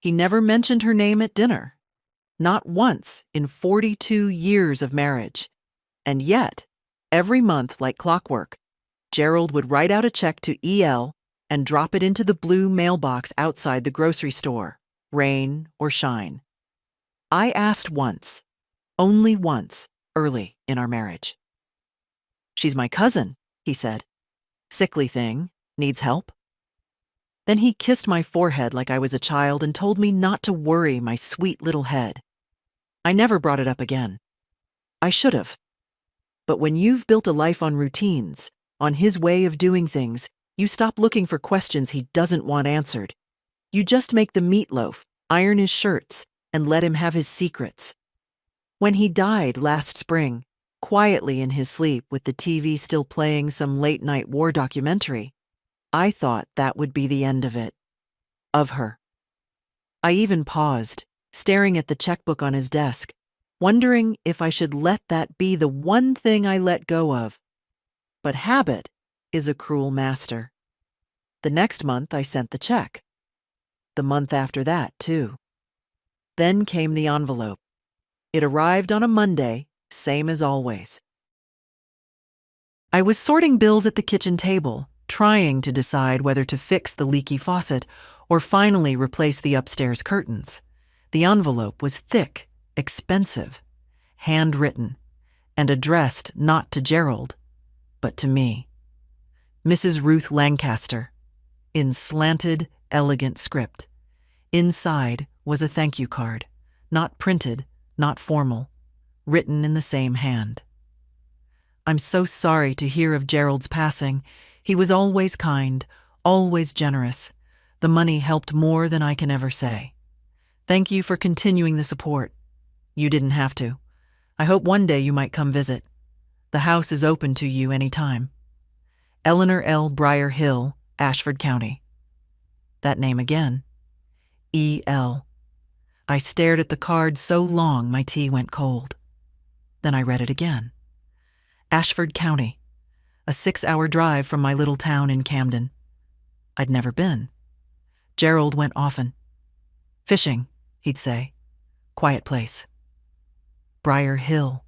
He never mentioned her name at dinner. Not once in 42 years of marriage. And yet, every month, like clockwork, Gerald would write out a check to EL and drop it into the blue mailbox outside the grocery store, rain or shine. I asked once, only once, early in our marriage. "She's my cousin," he said. "Sickly thing, needs help." Then he kissed my forehead like I was a child and told me not to worry my sweet little head. I never brought it up again. I should have. But when you've built a life on routines, on his way of doing things, you stop looking for questions he doesn't want answered. You just make the meatloaf, iron his shirts, and let him have his secrets. When he died last spring, quietly in his sleep with the TV still playing some late-night war documentary, I thought that would be the end of it. Of her. I even paused, staring at the checkbook on his desk, wondering if I should let that be the one thing I let go of. But habit is a cruel master. The next month I sent the check. The month after that, too. Then came the envelope. It arrived on a Monday, same as always. I was sorting bills at the kitchen table, trying to decide whether to fix the leaky faucet or finally replace the upstairs curtains. The envelope was thick, expensive, handwritten, and addressed not to Gerald, but to me. Mrs. Ruth Lancaster, in slanted, elegant script. Inside was a thank you card, not printed, not formal, written in the same hand. "I'm so sorry to hear of Gerald's passing. He was always kind, always generous. The money helped more than I can ever say. Thank you for continuing the support. You didn't have to. I hope one day you might come visit. The house is open to you any time. Eleanor L. Briar Hill, Ashford County." That name again. E.L. I stared at the card so long my tea went cold. Then I read it again. Ashford County, a 6-hour drive from my little town in Camden. I'd never been. Gerald went often. Fishing, he'd say. Quiet place. Briar Hill.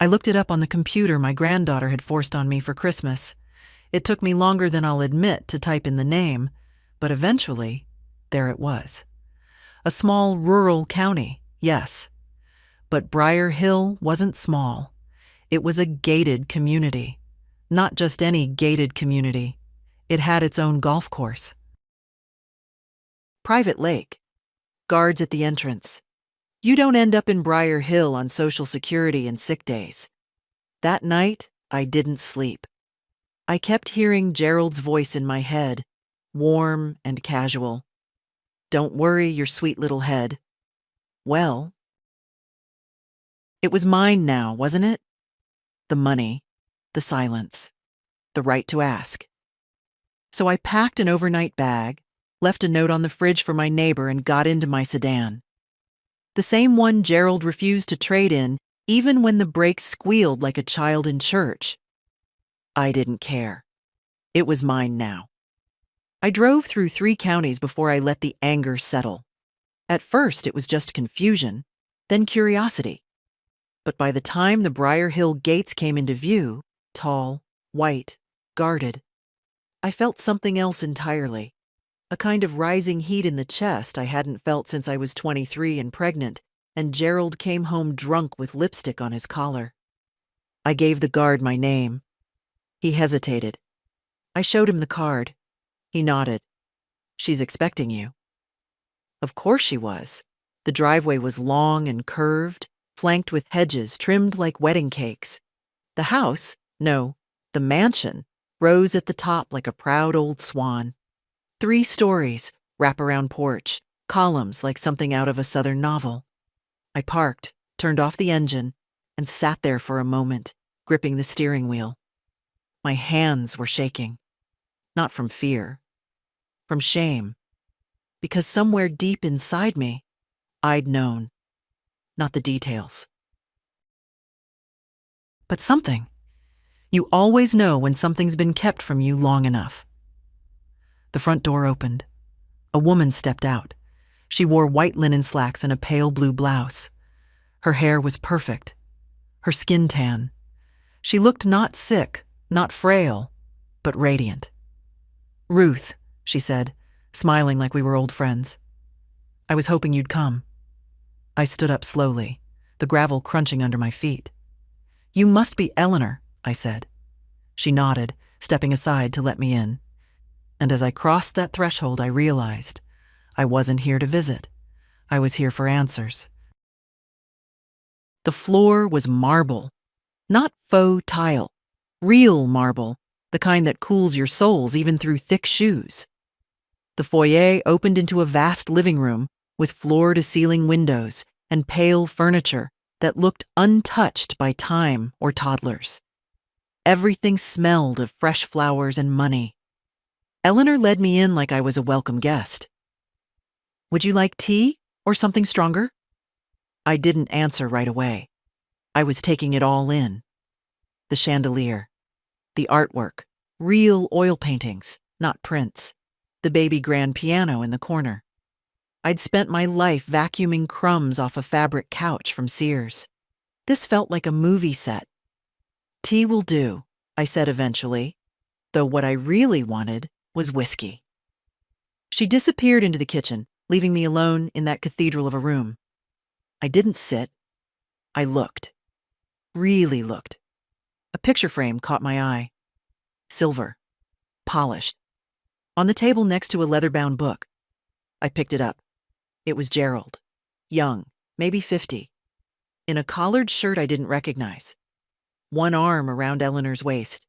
I looked it up on the computer my granddaughter had forced on me for Christmas. It took me longer than I'll admit to type in the name, but eventually, there it was. A small rural county, yes. But Briar Hill wasn't small. It was a gated community. Not just any gated community. It had its own golf course. Private lake. Guards at the entrance. You don't end up in Briar Hill on Social Security and sick days. That night, I didn't sleep. I kept hearing Gerald's voice in my head, warm and casual. "Don't worry your sweet little head." Well, it was mine now, wasn't it? The money, the silence, the right to ask. So I packed an overnight bag, left a note on the fridge for my neighbor, and got into my sedan. The same one Gerald refused to trade in, even when the brakes squealed like a child in church. I didn't care. It was mine now. I drove through 3 counties before I let the anger settle. At first, it was just confusion, then curiosity. But by the time the Briar Hill gates came into view, tall, white, guarded, I felt something else entirely. A kind of rising heat in the chest I hadn't felt since I was 23 and pregnant, and Gerald came home drunk with lipstick on his collar. I gave the guard my name. He hesitated. I showed him the card. He nodded. "She's expecting you." Of course she was. The driveway was long and curved, flanked with hedges trimmed like wedding cakes. The house, no, the mansion, rose at the top like a proud old swan. 3 stories, wraparound porch, columns like something out of a Southern novel. I parked, turned off the engine, and sat there for a moment, gripping the steering wheel. My hands were shaking. Not from fear. From shame. Because somewhere deep inside me, I'd known. Not the details. But something. You always know when something's been kept from you long enough. The front door opened. A woman stepped out. She wore white linen slacks and a pale blue blouse. Her hair was perfect. Her skin tan. She looked not sick, not frail, but radiant. "Ruth," she said, smiling like we were old friends. "I was hoping you'd come." I stood up slowly, the gravel crunching under my feet. "You must be Eleanor," I said. She nodded, stepping aside to let me in. And as I crossed that threshold, I realized I wasn't here to visit. I was here for answers. The floor was marble, not faux tile, real marble, the kind that cools your soles even through thick shoes. The foyer opened into a vast living room with floor-to-ceiling windows and pale furniture that looked untouched by time or toddlers. Everything smelled of fresh flowers and money. Eleanor led me in like I was a welcome guest. "Would you like tea or something stronger?" I didn't answer right away. I was taking it all in. The chandelier, the artwork, real oil paintings, not prints, the baby grand piano in the corner. I'd spent my life vacuuming crumbs off a fabric couch from Sears. This felt like a movie set. "Tea will do," I said eventually, though what I really wanted was whiskey. She disappeared into the kitchen, leaving me alone in that cathedral of a room. I didn't sit. I looked. Really looked. A picture frame caught my eye. Silver. Polished. On the table next to a leather-bound book. I picked it up. It was Gerald. Young, maybe 50. In a collared shirt I didn't recognize. One arm around Eleanor's waist.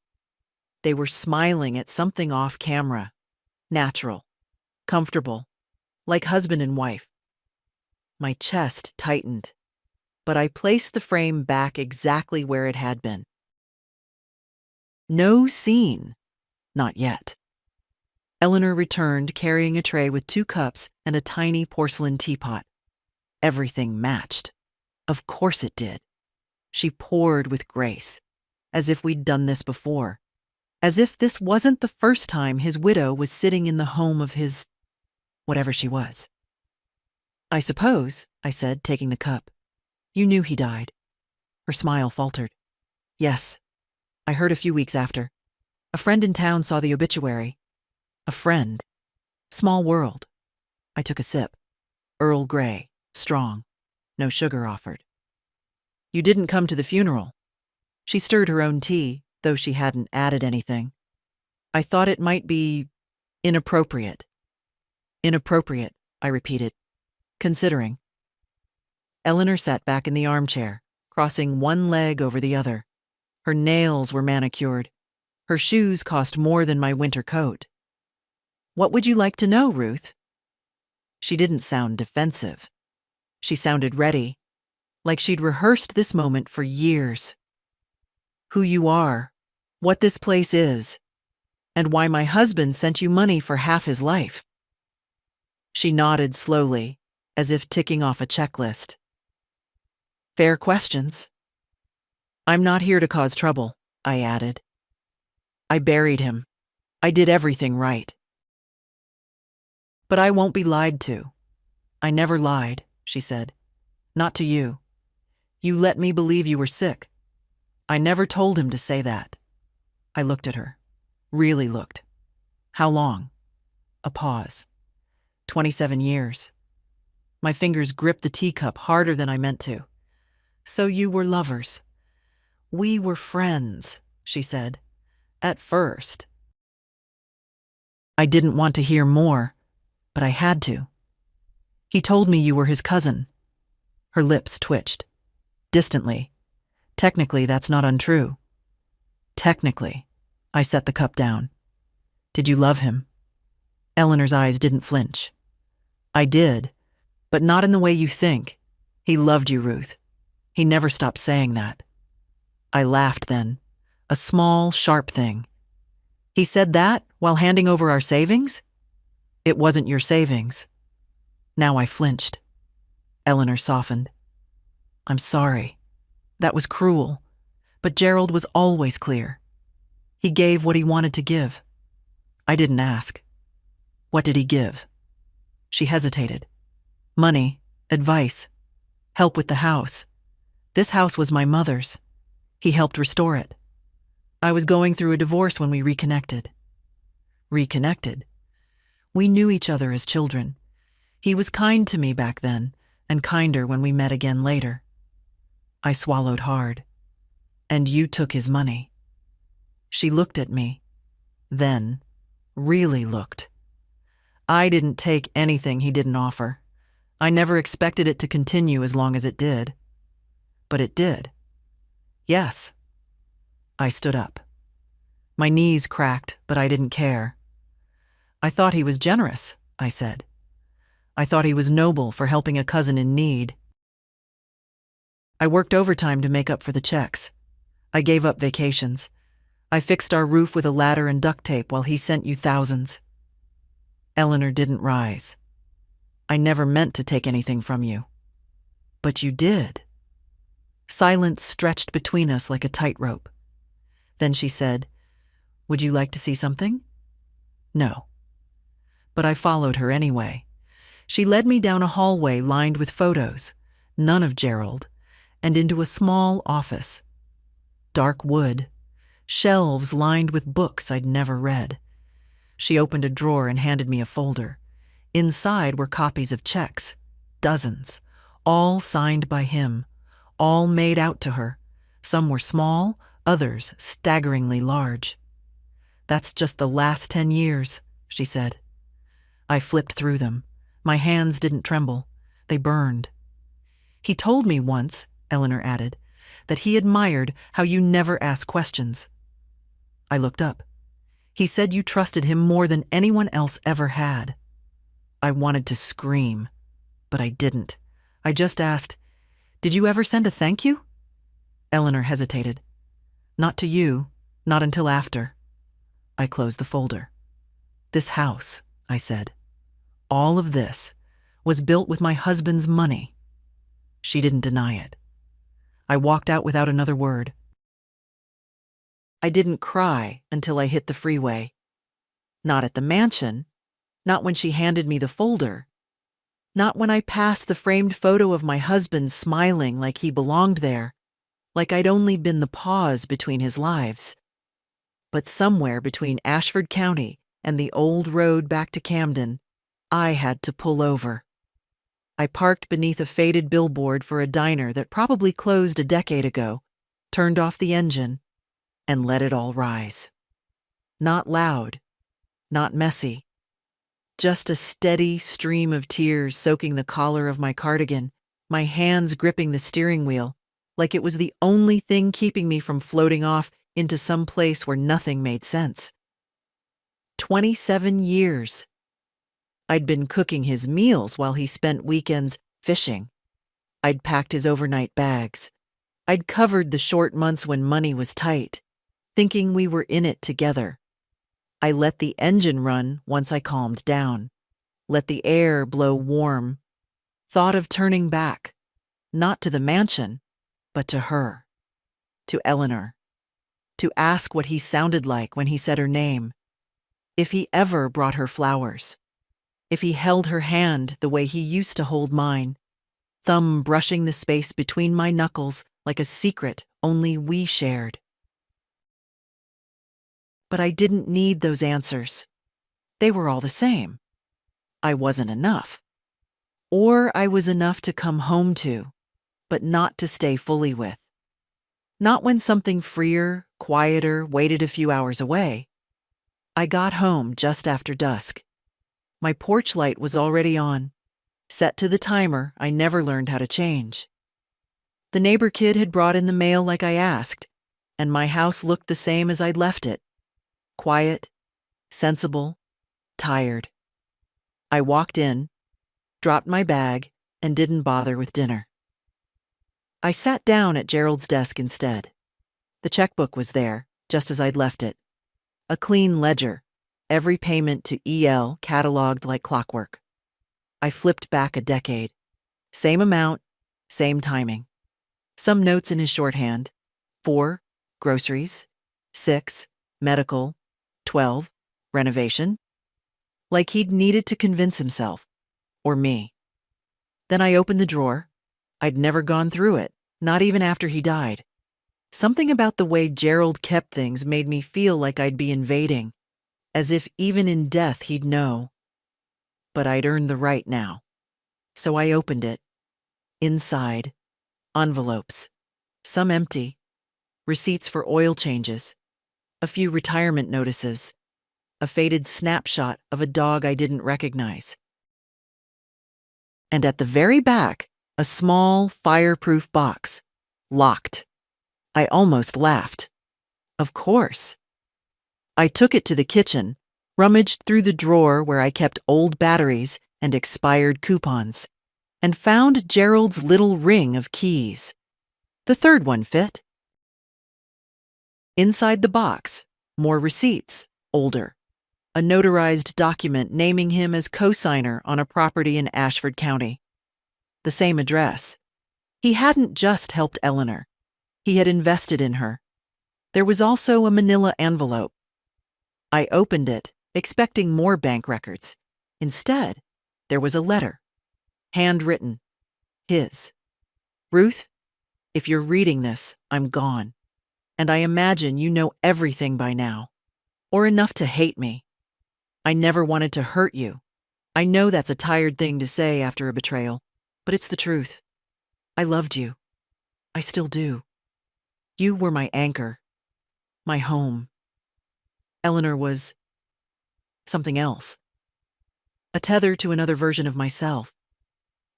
They were smiling at something off camera. Natural. Comfortable. Like husband and wife. My chest tightened, but I placed the frame back exactly where it had been. No scene. Not yet. Eleanor returned carrying a tray with 2 cups and a tiny porcelain teapot. Everything matched. Of course it did. She poured with grace, as if we'd done this before. As if this wasn't the first time his widow was sitting in the home of his... whatever she was. "I suppose," I said, taking the cup, "you knew he died." Her smile faltered. "Yes. I heard a few weeks after. A friend in town saw the obituary. A friend. Small world." I took a sip. Earl Grey. Strong. No sugar offered. "You didn't come to the funeral." She stirred her own tea, though she hadn't added anything. "I thought it might be inappropriate." "Inappropriate," I repeated, considering. Eleanor sat back in the armchair, crossing one leg over the other. Her nails were manicured. Her shoes cost more than my winter coat. "What would you like to know, Ruth?" She didn't sound defensive. She sounded ready, like she'd rehearsed this moment for years. "Who you are, what this place is, and why my husband sent you money for half his life." She nodded slowly, as if ticking off a checklist. "Fair questions." "I'm not here to cause trouble," I added. "I buried him. I did everything right." "But I won't be lied to." "I never lied," she said. "Not to you. You let me believe you were sick. I never told him to say that." I looked at her. Really looked. "How long?" A pause. 27 years. My fingers gripped the teacup harder than I meant to. "So you were lovers." "We were friends," she said. "At first." I didn't want to hear more, but I had to. "He told me you were his cousin." Her lips twitched. Distantly. "Technically, that's not untrue." "Technically." I set the cup down. "Did you love him?" Eleanor's eyes didn't flinch. "I did, but not in the way you think. He loved you, Ruth. He never stopped saying that." I laughed then, a small, sharp thing. "He said that while handing over our savings?" "It wasn't your savings." Now I flinched. Eleanor softened. "I'm sorry. That was cruel. But Gerald was always clear. He gave what he wanted to give." I didn't ask. "What did he give?" She hesitated. Money, advice, help with the house. This house was my mother's. He helped restore it. I was going through a divorce when we reconnected. Reconnected? We knew each other as children. He was kind to me back then, and kinder when we met again later. I swallowed hard. And you took his money. She looked at me. Then, really looked. I didn't take anything he didn't offer. I never expected it to continue as long as it did. But it did. Yes. I stood up. My knees cracked, but I didn't care. I thought he was generous, I said. I thought he was noble for helping a cousin in need. I worked overtime to make up for the checks. I gave up vacations. I fixed our roof with a ladder and duct tape while he sent you thousands. Eleanor didn't rise. I never meant to take anything from you. But you did. Silence stretched between us like a tightrope. Then she said, "Would you like to see something?" No. But I followed her anyway. She led me down a hallway lined with photos, none of Gerald, and into a small office. Dark wood, shelves lined with books I'd never read. She opened a drawer and handed me a folder. Inside were copies of checks, dozens, all signed by him, all made out to her. Some were small, others staggeringly large. "That's just the last 10 years, she said. I flipped through them. My hands didn't tremble. They burned. "He told me once," Eleanor added, "that he admired how you never ask questions." I looked up. "He said you trusted him more than anyone else ever had." I wanted to scream, but I didn't. I just asked, "Did you ever send a thank you?" Eleanor hesitated. "Not to you, not until after." I closed the folder. "This house," I said, "all of this was built with my husband's money." She didn't deny it. I walked out without another word. I didn't cry until I hit the freeway. Not at the mansion, not when she handed me the folder, not when I passed the framed photo of my husband smiling like he belonged there, like I'd only been the pause between his lives. But somewhere between Ashford County and the old road back to Camden, I had to pull over. I parked beneath a faded billboard for a diner that probably closed a decade ago, turned off the engine, and let it all rise. Not loud, not messy, just a steady stream of tears soaking the collar of my cardigan, my hands gripping the steering wheel, like it was the only thing keeping me from floating off into some place where nothing made sense. 27 years. I'd been cooking his meals while he spent weekends fishing. I'd packed his overnight bags. I'd covered the short months when money was tight, thinking we were in it together. I let the engine run once I calmed down, let the air blow warm, thought of turning back, not to the mansion, but to her, to Eleanor, to ask what he sounded like when he said her name, if he ever brought her flowers, if he held her hand the way he used to hold mine, thumb brushing the space between my knuckles like a secret only we shared. But I didn't need those answers. They were all the same. I wasn't enough. Or I was enough to come home to, but not to stay fully with. Not when something freer, quieter waited a few hours away. I got home just after dusk. My porch light was already on, set to the timer I never learned how to change. The neighbor kid had brought in the mail like I asked, and my house looked the same as I'd left it. Quiet, sensible, tired. I walked in, dropped my bag, and didn't bother with dinner. I sat down at Gerald's desk instead. The checkbook was there, just as I'd left it. A clean ledger, every payment to EL cataloged like clockwork. I flipped back a decade. Same amount, same timing. Some notes in his shorthand. 4, groceries. 6, medical. 12, renovation. Like he'd needed to convince himself, or me. Then I opened the drawer. I'd never gone through it, not even after he died. Something about the way Gerald kept things made me feel like I'd be invading, as if even in death he'd know. But I'd earned the right now. So I opened it. Inside, envelopes, some empty, receipts for oil changes, a few retirement notices, a faded snapshot of a dog I didn't recognize. And at the very back, a small, fireproof box, locked. I almost laughed. Of course. I took it to the kitchen, rummaged through the drawer where I kept old batteries and expired coupons, and found Gerald's little ring of keys. The third one fit. Inside the box, more receipts, older. A notarized document naming him as co-signer on a property in Ashford County. The same address. He hadn't just helped Eleanor. He had invested in her. There was also a manila envelope. I opened it, expecting more bank records. Instead, there was a letter. Handwritten. His. Ruth, if you're reading this, I'm gone. And I imagine you know everything by now. Or enough to hate me. I never wanted to hurt you. I know that's a tired thing to say after a betrayal, but it's the truth. I loved you. I still do. You were my anchor. My home. Eleanor was something else. A tether to another version of myself.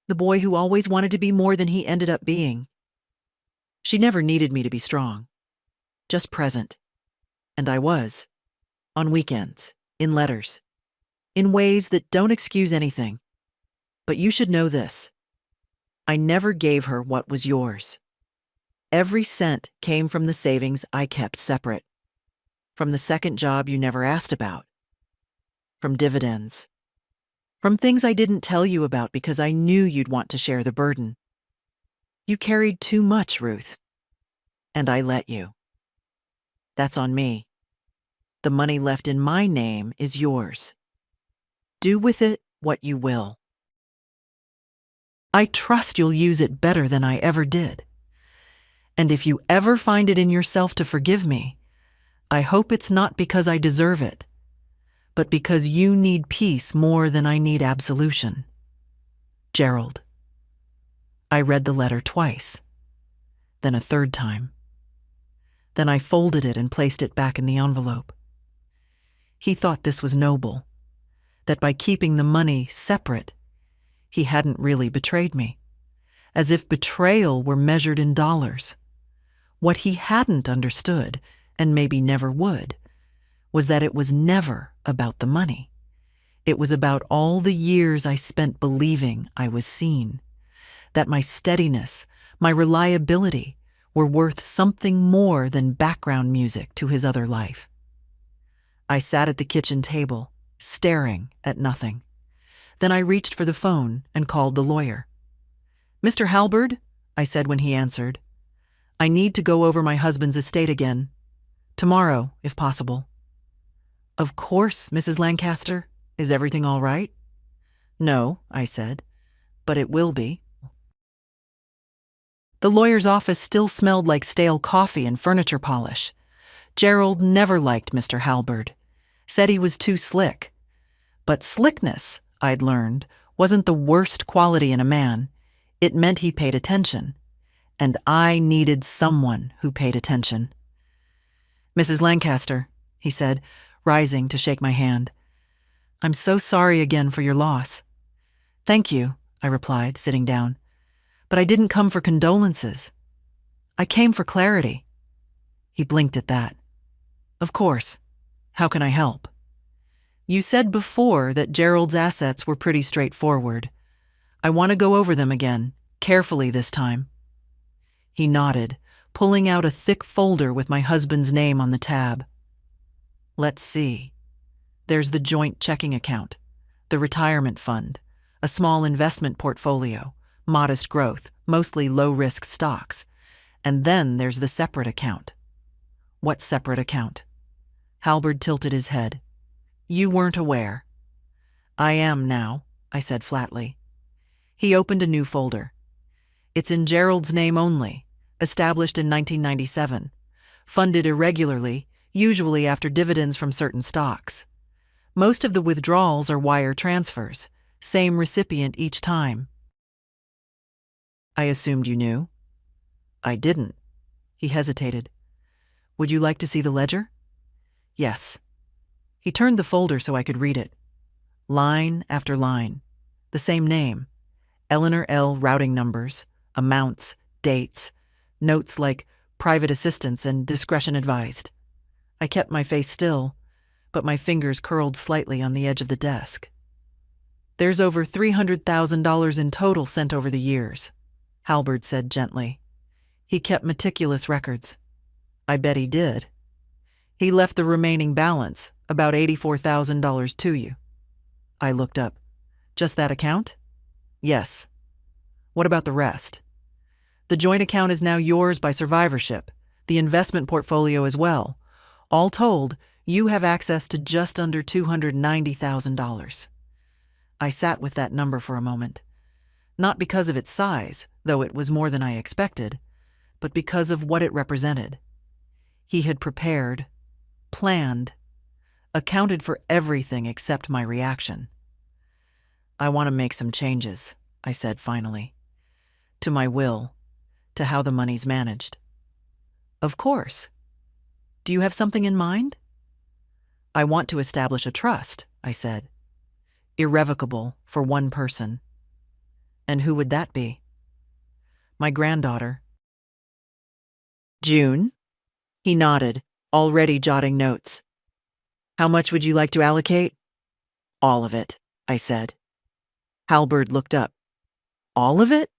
The boy who always wanted to be more than he ended up being. She never needed me to be strong. Just present. And I was. On weekends. In letters. In ways that don't excuse anything. But you should know this. I never gave her what was yours. Every cent came from the savings I kept separate. From the second job you never asked about. From dividends. From things I didn't tell you about because I knew you'd want to share the burden. You carried too much, Ruth. And I let you. That's on me. The money left in my name is yours. Do with it what you will. I trust you'll use it better than I ever did. And if you ever find it in yourself to forgive me, I hope it's not because I deserve it, but because you need peace more than I need absolution. Gerald. I read the letter twice, then a third time. Then I folded it and placed it back in the envelope. He thought this was noble, that by keeping the money separate, he hadn't really betrayed me, as if betrayal were measured in dollars. What he hadn't understood, and maybe never would, was that it was never about the money. It was about all the years I spent believing I was seen, that my steadiness, my reliability, were worth something more than background music to his other life. I sat at the kitchen table, staring at nothing. Then I reached for the phone and called the lawyer. "Mr. Halberd," I said when he answered, "I need to go over my husband's estate again. Tomorrow, if possible." "Of course, Mrs. Lancaster. Is everything all right?" "No," I said, "but it will be." The lawyer's office still smelled like stale coffee and furniture polish. Gerald never liked Mr. Halberd, said he was too slick. But slickness, I'd learned, wasn't the worst quality in a man. It meant he paid attention. And I needed someone who paid attention. "Mrs. Lancaster," he said, rising to shake my hand. "I'm so sorry again for your loss." "Thank you," I replied, sitting down. "But I didn't come for condolences. I came for clarity." He blinked at that. "Of course. How can I help?" "You said before that Gerald's assets were pretty straightforward. I want to go over them again, carefully this time." He nodded, pulling out a thick folder with my husband's name on the tab. "Let's see. There's the joint checking account, the retirement fund, a small investment portfolio, modest growth, mostly low-risk stocks. And then there's the separate account." "What separate account?" Halberd tilted his head. "You weren't aware." "I am now," I said flatly. He opened a new folder. It's in Gerald's name only, established in 1997, funded irregularly, usually after dividends from certain stocks. Most of the withdrawals are wire transfers, same recipient each time. I assumed you knew. I didn't. He hesitated. Would you like to see the ledger? Yes. He turned the folder so I could read it. Line after line. The same name. Eleanor L. routing numbers, amounts, dates, notes like private assistance and discretion advised. I kept my face still, but my fingers curled slightly on the edge of the desk. There's over $300,000 in total sent over the years, Halberd said gently. He kept meticulous records. I bet he did. He left the remaining balance, about $84,000 to you. I looked up. Just that account? Yes. What about the rest? The joint account is now yours by survivorship, the investment portfolio as well. All told, you have access to just under $290,000. I sat with that number for a moment. Not because of its size, though it was more than I expected, but because of what it represented. He had prepared, planned, accounted for everything except my reaction. I want to make some changes, I said finally. To my will, to how the money's managed. Of course. Do you have something in mind? I want to establish a trust, I said. Irrevocable for one person. And who would that be? My granddaughter. June? He nodded, already jotting notes. How much would you like to allocate? All of it, I said. Halberd looked up. All of it?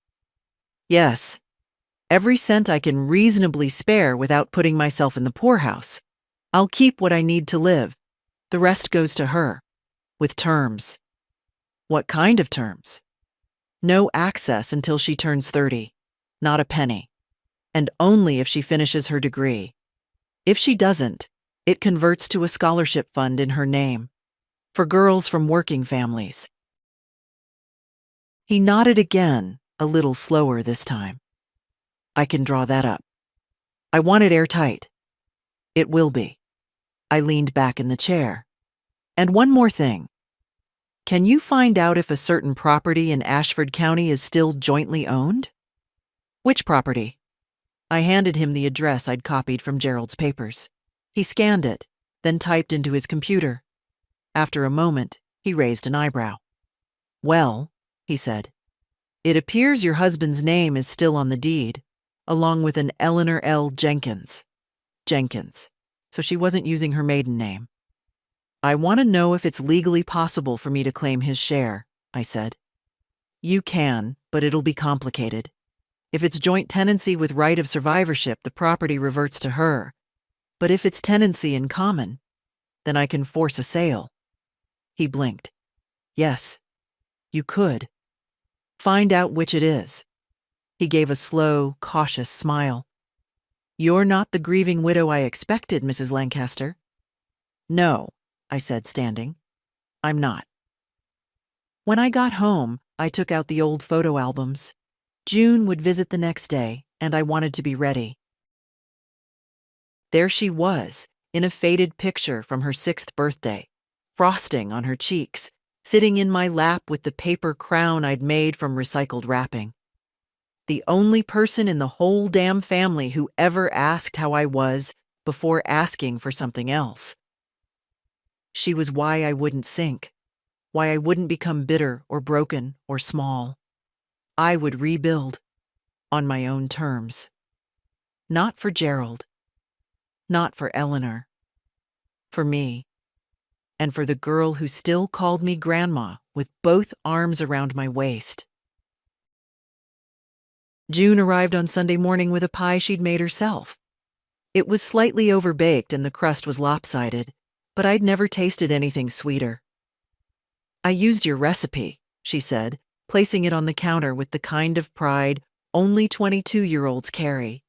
Yes. Every cent I can reasonably spare without putting myself in the poorhouse. I'll keep what I need to live. The rest goes to her. With terms. What kind of terms? No access until she turns 30. Not a penny. And only if she finishes her degree. If she doesn't, it converts to a scholarship fund in her name. For girls from working families. He nodded again, a little slower this time. I can draw that up. I want it airtight. It will be. I leaned back in the chair. And one more thing. Can you find out if a certain property in Ashford County is still jointly owned? Which property? I handed him the address I'd copied from Gerald's papers. He scanned it, then typed into his computer. After a moment, he raised an eyebrow. Well, he said, it appears your husband's name is still on the deed, along with an Eleanor L. Jenkins. Jenkins. So she wasn't using her maiden name. I want to know if it's legally possible for me to claim his share, I said. You can, but it'll be complicated. If it's joint tenancy with right of survivorship, the property reverts to her. But if it's tenancy in common, then I can force a sale. He blinked. Yes, you could. Find out which it is. He gave a slow, cautious smile. You're not the grieving widow I expected, Mrs. Lancaster. No, I said, standing. I'm not. When I got home, I took out the old photo albums. June would visit the next day, and I wanted to be ready. There she was, in a faded picture from her 6th birthday, frosting on her cheeks, sitting in my lap with the paper crown I'd made from recycled wrapping. The only person in the whole damn family who ever asked how I was before asking for something else. She was why I wouldn't sink, why I wouldn't become bitter or broken or small. I would rebuild, on my own terms. Not for Gerald. Not for Eleanor. For me. And for the girl who still called me Grandma with both arms around my waist. June arrived on Sunday morning with a pie she'd made herself. It was slightly overbaked and the crust was lopsided, but I'd never tasted anything sweeter. I used your recipe, she said, placing it on the counter with the kind of pride only 22-year-olds carry,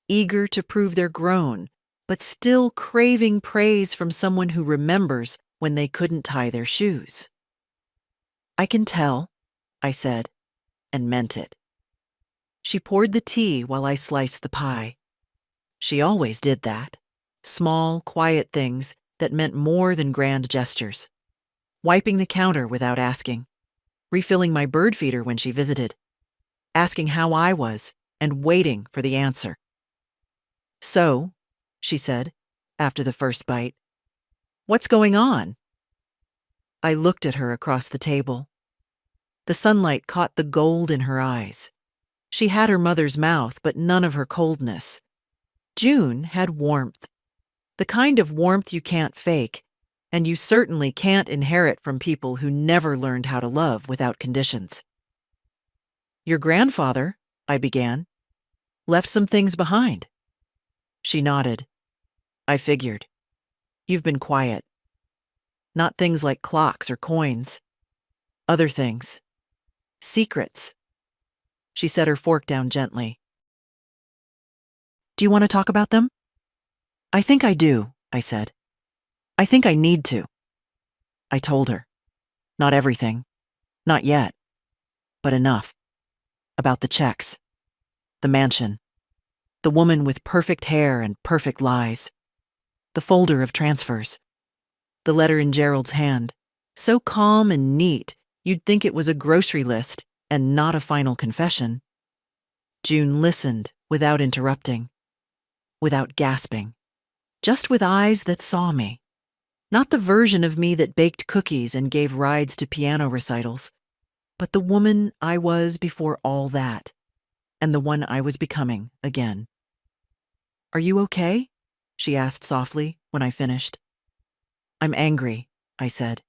eager to prove they're grown, but still craving praise from someone who remembers when they couldn't tie their shoes. I can tell, I said. and meant it. She poured the tea while I sliced the pie. She always did that. Small, quiet things that meant more than grand gestures. Wiping the counter without asking. Refilling my bird feeder when she visited. Asking how I was and waiting for the answer. "So," she said, after the first bite, "what's going on?" I looked at her across the table. The sunlight caught the gold in her eyes. She had her mother's mouth, but none of her coldness. June had warmth. The kind of warmth you can't fake, and you certainly can't inherit from people who never learned how to love without conditions. "Your grandfather," I began, "left some things behind." She nodded. "I figured. You've been quiet. Not things like clocks or coins. Other things. Secrets." She set her fork down gently. "Do you want to talk about them?" "I think I do," I said. "I think I need to." I told her. Not everything. Not yet. But enough. About the checks. The mansion. The woman with perfect hair and perfect lies. The folder of transfers. The letter in Gerald's hand. So calm and neat, you'd think it was a grocery list and not a final confession. June listened without interrupting. Without gasping. Just with eyes that saw me. Not the version of me that baked cookies and gave rides to piano recitals, but the woman I was before all that, and the one I was becoming again. "Are you okay?" she asked softly when I finished. "I'm angry," I said,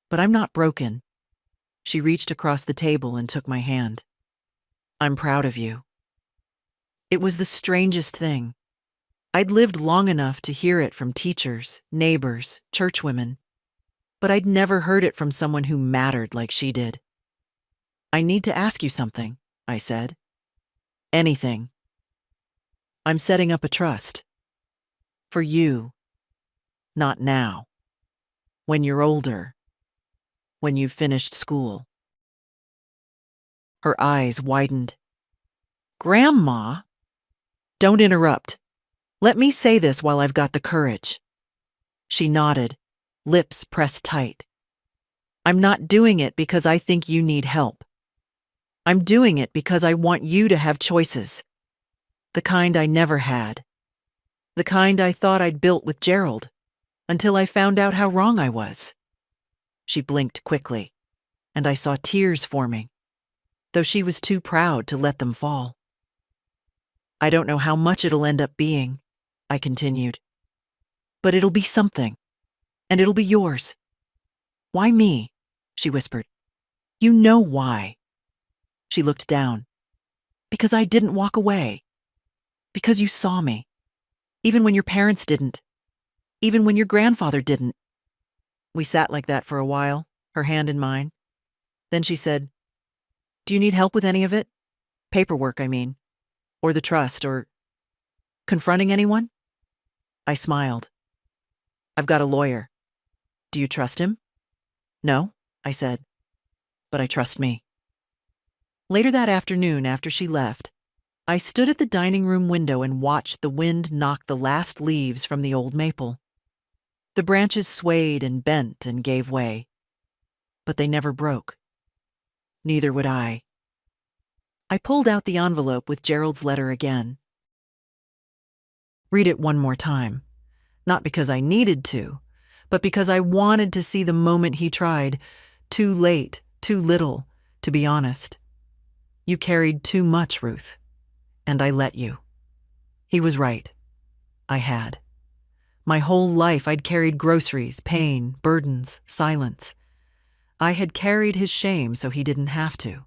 "but I'm not broken." She reached across the table and took my hand. "I'm proud of you." It was the strangest thing. I'd lived long enough to hear it from teachers, neighbors, churchwomen, but I'd never heard it from someone who mattered like she did. "I need to ask you something," I said. "Anything." "I'm setting up a trust. For you. Not now. When you're older. When you've finished school." Her eyes widened. "Grandma!" "Don't interrupt. Let me say this while I've got the courage." She nodded, lips pressed tight. "I'm not doing it because I think you need help. I'm doing it because I want you to have choices. The kind I never had. The kind I thought I'd built with Gerald, until I found out how wrong I was." She blinked quickly, and I saw tears forming, though she was too proud to let them fall. "I don't know how much it'll end up being," I continued. "But it'll be something, and it'll be yours." "Why me?" she whispered. "You know why." She looked down. "Because I didn't walk away. Because you saw me. Even when your parents didn't. Even when your grandfather didn't." We sat like that for a while, her hand in mine. Then she said, "Do you need help with any of it? Paperwork, I mean. Or the trust, or confronting anyone?" I smiled. "I've got a lawyer. Do you trust him?" "No," I said, "but I trust me." Later that afternoon, after she left, I stood at the dining room window and watched the wind knock the last leaves from the old maple. The branches swayed and bent and gave way, but they never broke. Neither would I. I pulled out the envelope with Gerald's letter again. Read it one more time, not because I needed to, but because I wanted to see the moment he tried, too late, too little, to be honest. "You carried too much, Ruth, and I let you." He was right. I had. My whole life I'd carried groceries, pain, burdens, silence. I had carried his shame so he didn't have to.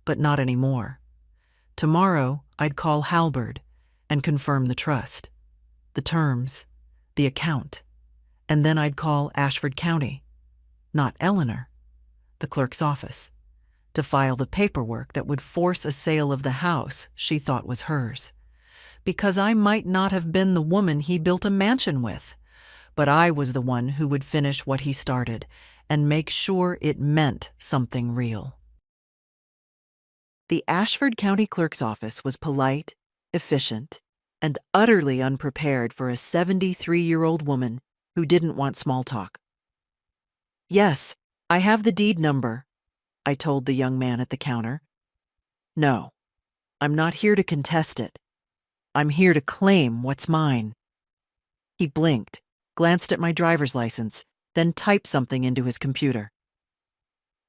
But not anymore. Tomorrow I'd call Halberd and confirm the trust, the terms, the account, and then I'd call Ashford County, not Eleanor, the clerk's office, to file the paperwork that would force a sale of the house she thought was hers. Because I might not have been the woman he built a mansion with, but I was the one who would finish what he started and make sure it meant something real. The Ashford County Clerk's office was polite, efficient, and utterly unprepared for a 73-year-old woman who didn't want small talk. "Yes, I have the deed number," I told the young man at the counter. "No, I'm not here to contest it. I'm here to claim what's mine." He blinked, glanced at my driver's license, then typed something into his computer.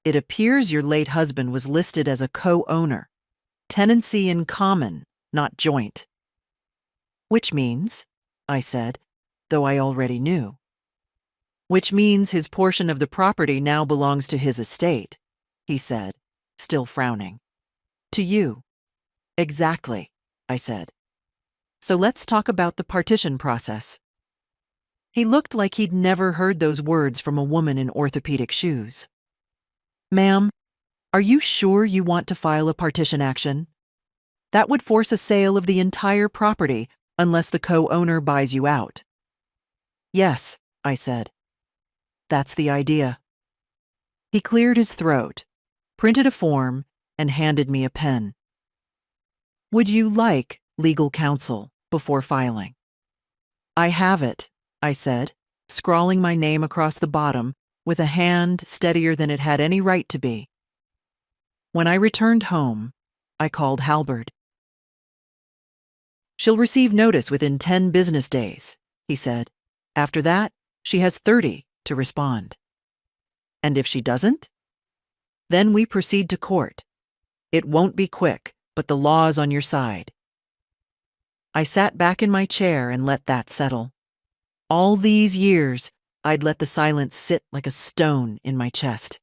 "It appears your late husband was listed as a co-owner. Tenancy in common, not joint." "Which means," I said, though I already knew. "Which means his portion of the property now belongs to his estate," he said, still frowning. "To you." "Exactly," I said. "So let's talk about the partition process." He looked like he'd never heard those words from a woman in orthopedic shoes. "Ma'am, are you sure you want to file a partition action? That would force a sale of the entire property unless the co-owner buys you out." "Yes," I said. "That's the idea." He cleared his throat, printed a form, and handed me a pen. "Would you like legal counsel before filing?" "I have it," I said, scrawling my name across the bottom with a hand steadier than it had any right to be. When I returned home, I called Halberd. "She'll receive notice within 10 business days," he said. "After that, she has 30 to respond." "And if she doesn't?" "Then we proceed to court. It won't be quick, but the law's on your side." I sat back in my chair and let that settle. All these years, I'd let the silence sit like a stone in my chest.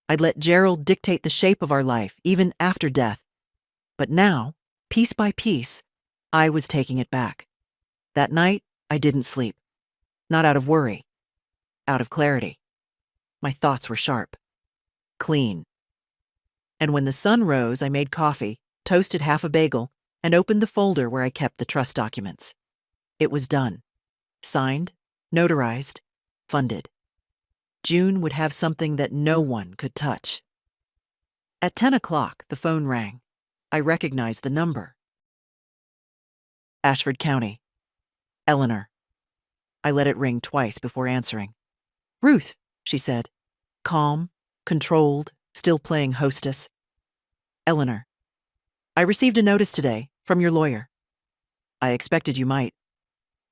I'd let Gerald dictate the shape of our life, even after death. But now, piece by piece, I was taking it back. That night, I didn't sleep. Not out of worry. Out of clarity. My thoughts were sharp. Clean. And when the sun rose, I made coffee, toasted half a bagel, and opened the folder where I kept the trust documents. It was done. Signed, notarized, funded. June would have something that no one could touch. At 10 o'clock, the phone rang. I recognized the number. Ashford County. Eleanor. I let it ring twice before answering. "Ruth," she said, calm, controlled, still playing hostess. "Eleanor, I received a notice today from your lawyer." "I expected you might."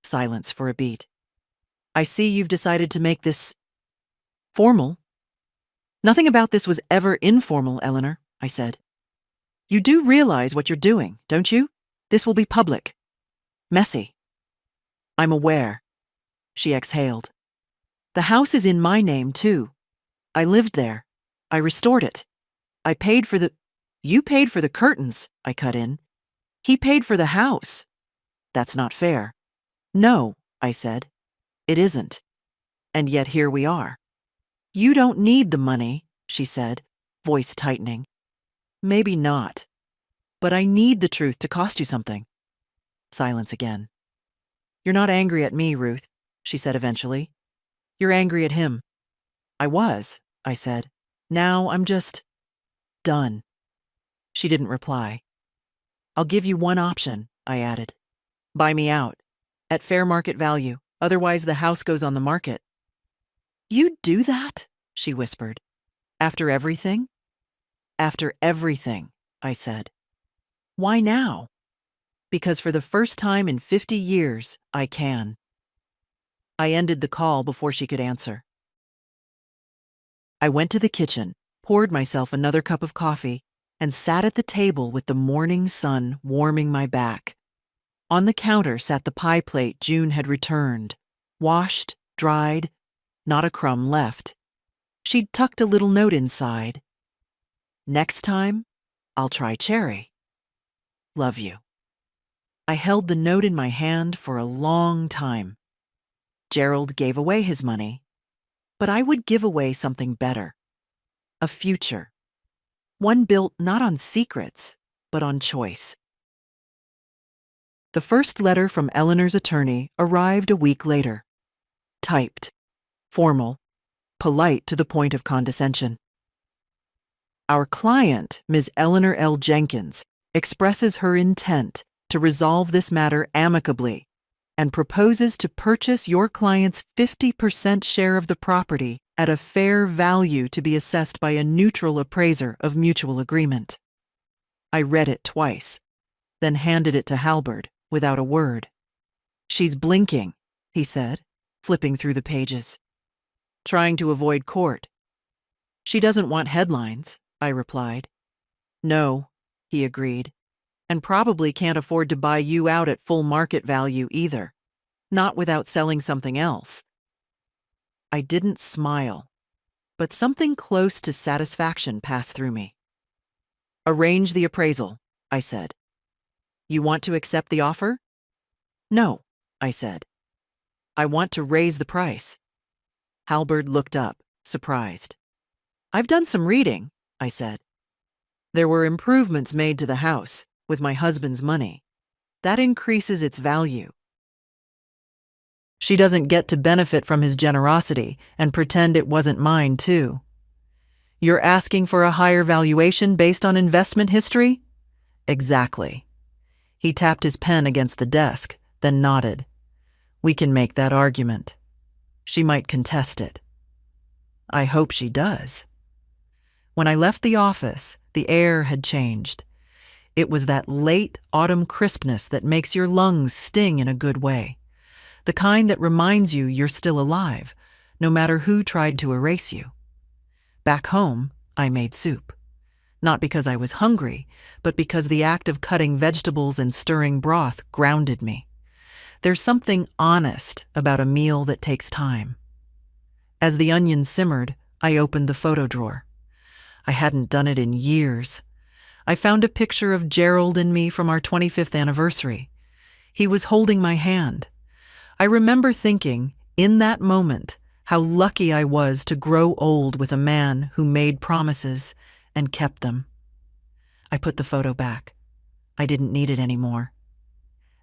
Silence for a beat. "I see you've decided to make this formal." "Nothing about this was ever informal, Eleanor," I said. "You do realize what you're doing, don't you? This will be public. Messy." "I'm aware." She exhaled. "The house is in my name, too. I lived there. I restored it. I paid for the—" "You paid for the curtains," I cut in. "He paid for the house." "That's not fair." "No," I said. "It isn't. And yet here we are." "You don't need the money," she said, voice tightening. "Maybe not. But I need the truth to cost you something." Silence again. "You're not angry at me, Ruth," she said eventually. "You're angry at him." "I was," I said. "Now I'm just done." She didn't reply. "I'll give you one option," I added. "Buy me out. At fair market value. Otherwise the house goes on the market." "You'd do that?" she whispered. "After everything?" "After everything," I said. "Why now?" "Because for the first time in 50 years, I can." I ended the call before she could answer. I went to the kitchen, poured myself another cup of coffee, and sat at the table with the morning sun warming my back. On the counter sat the pie plate June had returned, washed, dried, not a crumb left. She'd tucked a little note inside. "Next time, I'll try cherry. Love you." I held the note in my hand for a long time. Gerald gave away his money, but I would give away something better. A future. One built not on secrets, but on choice. The first letter from Eleanor's attorney arrived a week later. Typed. Formal. Polite to the point of condescension. Our client, Ms. Eleanor L. Jenkins, expresses her intent to resolve this matter amicably and proposes to purchase your client's 50% share of the property at a fair value to be assessed by a neutral appraiser of mutual agreement. I read it twice, then handed it to Halberd without a word. She's blinking, he said, flipping through the pages. Trying to avoid court. She doesn't want headlines, I replied. No, he agreed, and probably can't afford to buy you out at full market value either, not without selling something else. I didn't smile, but something close to satisfaction passed through me. Arrange the appraisal, I said. You want to accept the offer? No, I said. I want to raise the price. Halberd looked up, surprised. I've done some reading, I said. There were improvements made to the house with my husband's money. That increases its value. She doesn't get to benefit from his generosity and pretend it wasn't mine, too. You're asking for a higher valuation based on investment history? Exactly. He tapped his pen against the desk, then nodded. We can make that argument. She might contest it. I hope she does. When I left the office, the air had changed. It was that late autumn crispness that makes your lungs sting in a good way. The kind that reminds you you're still alive, no matter who tried to erase you. Back home, I made soup. Not because I was hungry, but because the act of cutting vegetables and stirring broth grounded me. There's something honest about a meal that takes time. As the onions simmered, I opened the photo drawer. I hadn't done it in years. I found a picture of Gerald and me from our 25th anniversary. He was holding my hand. I remember thinking, in that moment, how lucky I was to grow old with a man who made promises and kept them. I put the photo back. I didn't need it anymore.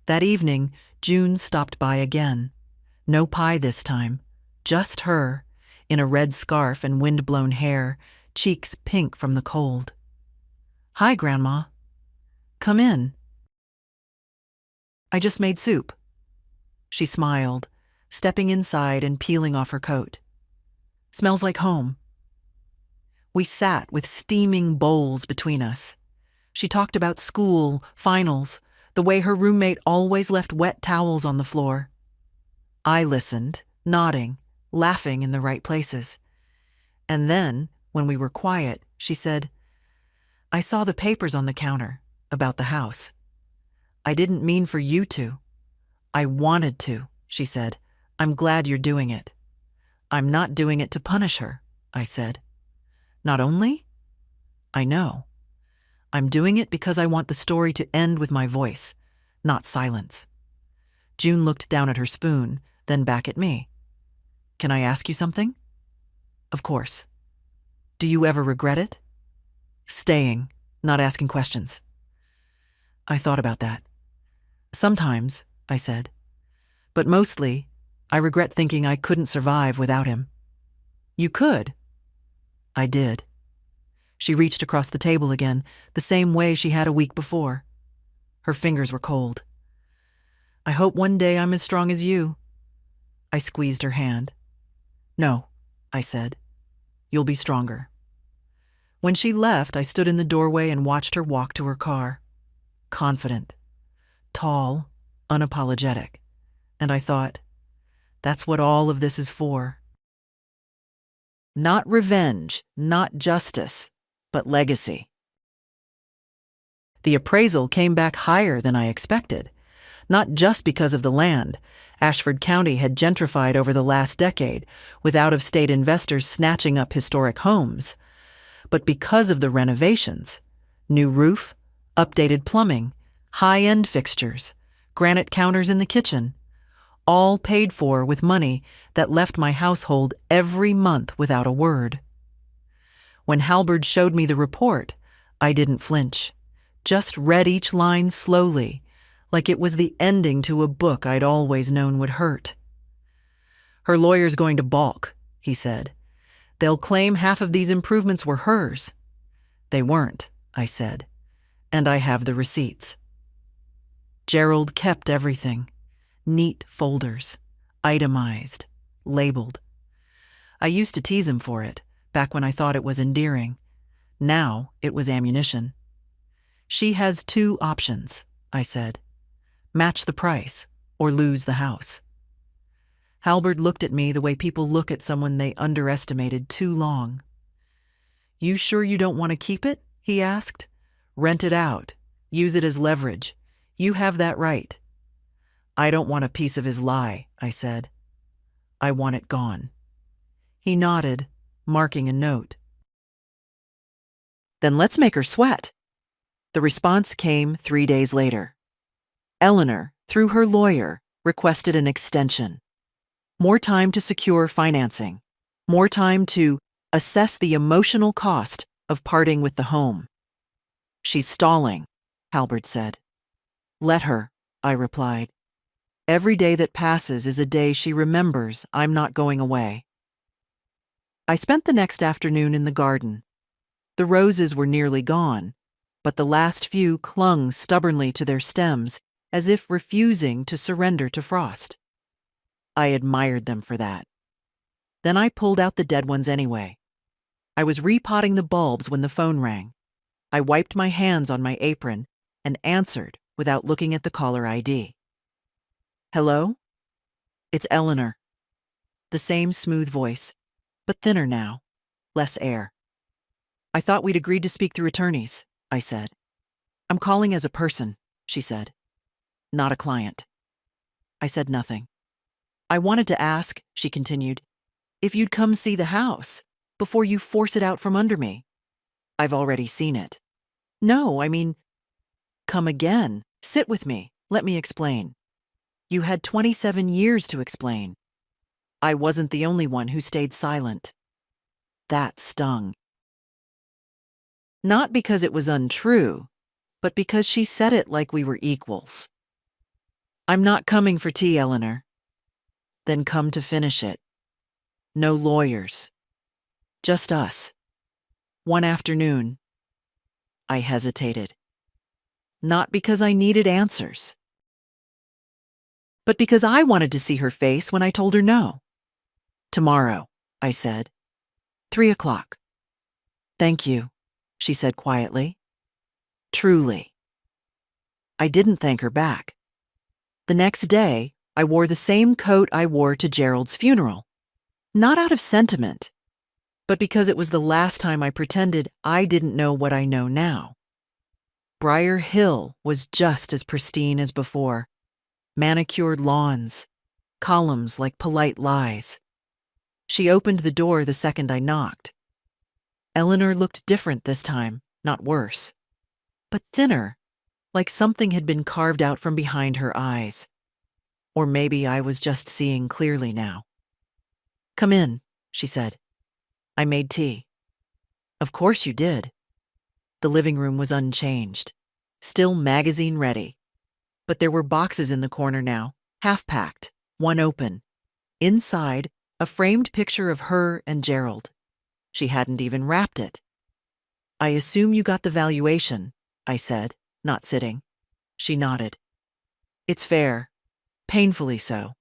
That evening, June stopped by again. No pie this time, just her, in a red scarf and wind-blown hair, cheeks pink from the cold. Hi, Grandma. Come in. I just made soup. She smiled, stepping inside and peeling off her coat. Smells like home. We sat with steaming bowls between us. She talked about school, finals, the way her roommate always left wet towels on the floor. I listened, nodding, laughing in the right places. And then, when we were quiet, she said, I saw the papers on the counter about the house. I didn't mean for you to. I wanted to, she said. I'm glad you're doing it. I'm not doing it to punish her, I said. Not only? I know. I'm doing it because I want the story to end with my voice, not silence. June looked down at her spoon, then back at me. Can I ask you something? Of course. Do you ever regret it? Staying, not asking questions. I thought about that. Sometimes, I said. But mostly, I regret thinking I couldn't survive without him. You could. I did. She reached across the table again, the same way she had a week before. Her fingers were cold. I hope one day I'm as strong as you. I squeezed her hand. No, I said. You'll be stronger. When she left, I stood in the doorway and watched her walk to her car. Confident. Tall, unapologetic. And I thought, that's what all of this is for. Not revenge, not justice, but legacy. The appraisal came back higher than I expected, not just because of the land. Ashford County had gentrified over the last decade, with out-of-state investors snatching up historic homes, but because of the renovations. New roof, updated plumbing, high-end fixtures, granite counters in the kitchen, all paid for with money that left my household every month without a word. When Halberd showed me the report, I didn't flinch, just read each line slowly, like it was the ending to a book I'd always known would hurt. Her lawyer's going to balk, he said. They'll claim half of these improvements were hers. They weren't, I said, and I have the receipts. Gerald kept everything. Neat folders, itemized, labeled. I used to tease him for it, back when I thought it was endearing. Now it was ammunition. She has two options, I said. Match the price, or lose the house. Halberd looked at me the way people look at someone they underestimated too long. You sure you don't want to keep it? He asked. Rent it out. Use it as leverage. You have that right. I don't want a piece of his lie, I said. I want it gone. He nodded, marking a note. Then let's make her sweat. The response came 3 days later. Eleanor, through her lawyer, requested an extension. More time to secure financing. More time to assess the emotional cost of parting with the home. She's stalling, Halberd said. Let her, I replied. Every day that passes is a day she remembers I'm not going away. I spent the next afternoon in the garden. The roses were nearly gone, but the last few clung stubbornly to their stems as if refusing to surrender to frost. I admired them for that. Then I pulled out the dead ones anyway. I was repotting the bulbs when the phone rang. I wiped my hands on my apron and answered without looking at the caller ID. Hello? It's Eleanor. The same smooth voice, but thinner now, less air. I thought we'd agreed to speak through attorneys, I said. I'm calling as a person, she said, not a client. I said nothing. I wanted to ask, she continued, if you'd come see the house before you force it out from under me. I've already seen it. No, I mean, come again, sit with me, let me explain. You had 27 years to explain. I wasn't the only one who stayed silent. That stung. Not because it was untrue, but because she said it like we were equals. I'm not coming for tea, Eleanor. Then come to finish it. No lawyers. Just us. One afternoon. I hesitated. Not because I needed answers, but because I wanted to see her face when I told her no. Tomorrow, I said. 3 o'clock. Thank you, she said quietly. Truly. I didn't thank her back. The next day, I wore the same coat I wore to Gerald's funeral. Not out of sentiment, but because it was the last time I pretended I didn't know what I know now. Briar Hill was just as pristine as before. Manicured lawns, columns like polite lies. She opened the door the second I knocked. Eleanor looked different this time, not worse, but thinner, like something had been carved out from behind her eyes. Or maybe I was just seeing clearly now. Come in, she said. I made tea. Of course you did. The living room was unchanged, still magazine ready. But there were boxes in the corner now, half-packed, one open. Inside, a framed picture of her and Gerald. She hadn't even wrapped it. I assume you got the valuation, I said, not sitting. She nodded. It's fair. Painfully so.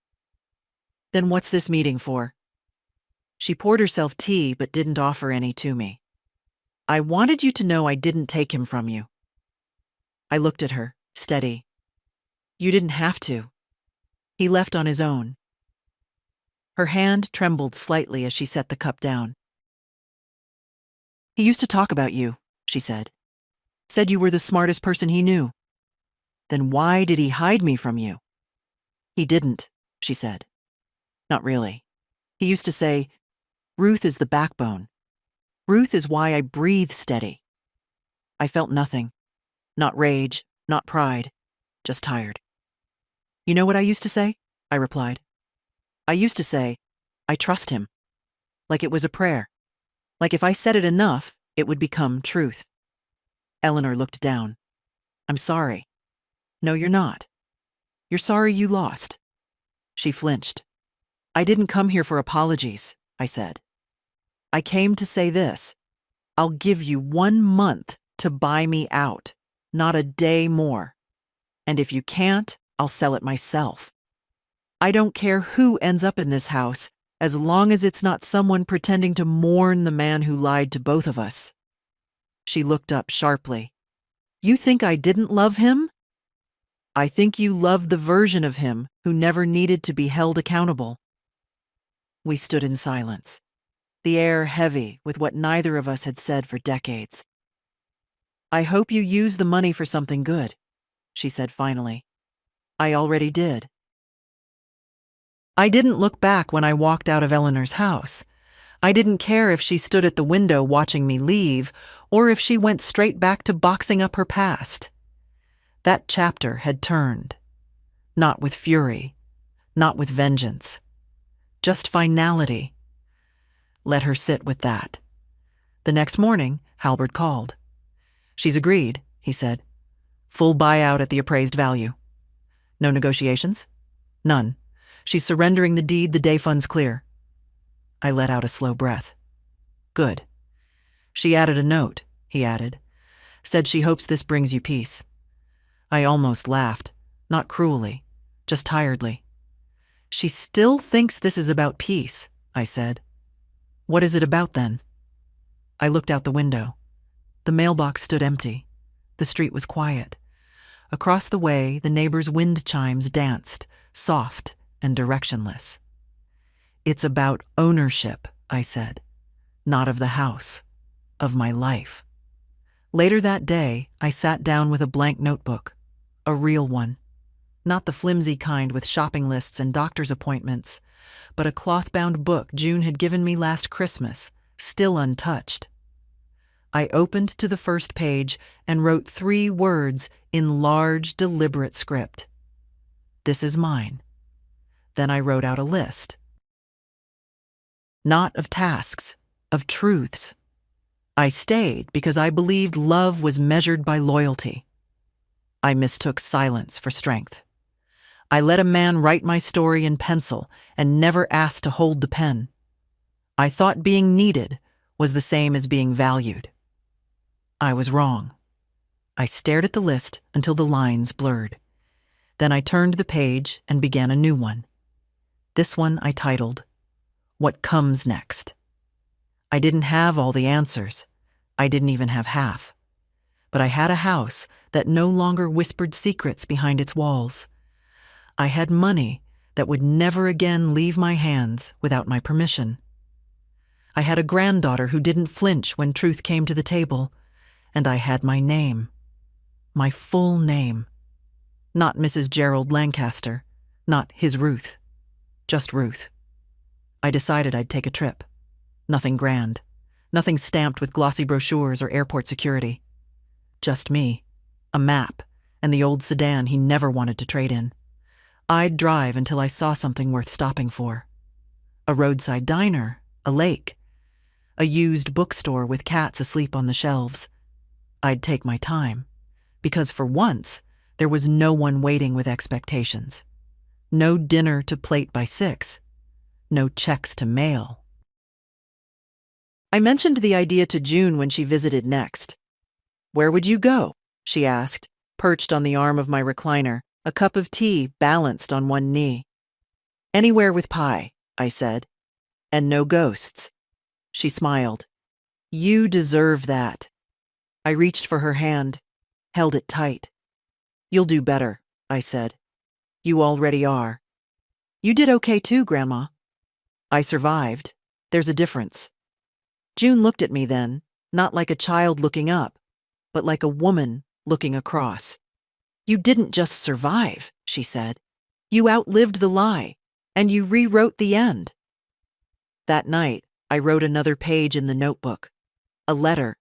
Then what's this meeting for? She poured herself tea but didn't offer any to me. I wanted you to know I didn't take him from you. I looked at her, steady. You didn't have to. He left on his own. Her hand trembled slightly as she set the cup down. He used to talk about you, she said. Said you were the smartest person he knew. Then why did he hide me from you? He didn't, she said. Not really. He used to say, Ruth is the backbone. Ruth is why I breathe steady. I felt nothing. Not rage, not pride, just tired. You know what I used to say? I replied. I used to say, I trust him. Like it was a prayer. Like if I said it enough, it would become truth. Eleanor looked down. I'm sorry. No, you're not. You're sorry you lost. She flinched. I didn't come here for apologies, I said. I came to say this. I'll give you 1 month to buy me out, not a day more. And if you can't, I'll sell it myself. I don't care who ends up in this house, as long as it's not someone pretending to mourn the man who lied to both of us." She looked up sharply. "You think I didn't love him?" "I think you loved the version of him who never needed to be held accountable." We stood in silence, the air heavy with what neither of us had said for decades. "I hope you use the money for something good," she said finally. "I already did." I didn't look back when I walked out of Eleanor's house. I didn't care if she stood at the window watching me leave, or if she went straight back to boxing up her past. That chapter had turned. Not with fury, not with vengeance. Just finality. Let her sit with that. The next morning, Halbert called. "She's agreed," he said. "Full buyout at the appraised value." "No negotiations?" "None. She's surrendering the deed the day funds clear." I let out a slow breath. "Good." "She added a note," he added. "Said she hopes this brings you peace." I almost laughed, not cruelly, just tiredly. "She still thinks this is about peace," I said. "What is it about then?" I looked out the window. The mailbox stood empty. The street was quiet. Across the way, the neighbors' wind chimes danced, soft and directionless. "It's about ownership," I said. "Not of the house, of my life." Later that day, I sat down with a blank notebook, a real one. Not the flimsy kind with shopping lists and doctor's appointments, but a cloth-bound book June had given me last Christmas, still untouched. I opened to the first page and wrote 3 words in large, deliberate script. "This is mine." Then I wrote out a list. Not of tasks, of truths. I stayed because I believed love was measured by loyalty. I mistook silence for strength. I let a man write my story in pencil and never asked to hold the pen. I thought being needed was the same as being valued. I was wrong. I stared at the list until the lines blurred. Then I turned the page and began a new one. This one I titled, "What Comes Next." I didn't have all the answers. I didn't even have half. But I had a house that no longer whispered secrets behind its walls. I had money that would never again leave my hands without my permission. I had a granddaughter who didn't flinch when truth came to the table, and I had my name. My full name. Not Mrs. Gerald Lancaster, not his Ruth. Just Ruth. I decided I'd take a trip. Nothing grand. Nothing stamped with glossy brochures or airport security. Just me, a map, and the old sedan he never wanted to trade in. I'd drive until I saw something worth stopping for. A roadside diner, a lake, a used bookstore with cats asleep on the shelves. I'd take my time, because for once, there was no one waiting with expectations. No dinner to plate by 6. No checks to mail. I mentioned the idea to June when she visited next. "Where would you go?" she asked, perched on the arm of my recliner, a cup of tea balanced on one knee. "Anywhere with pie," I said. "And no ghosts." She smiled. "You deserve that." I reached for her hand, held it tight. "You'll do better," I said. "You already are." "You did okay too, Grandma." "I survived. There's a difference." June looked at me then, not like a child looking up, but like a woman looking across. "You didn't just survive," she said. "You outlived the lie, and you rewrote the end." That night, I wrote another page in the notebook. A letter,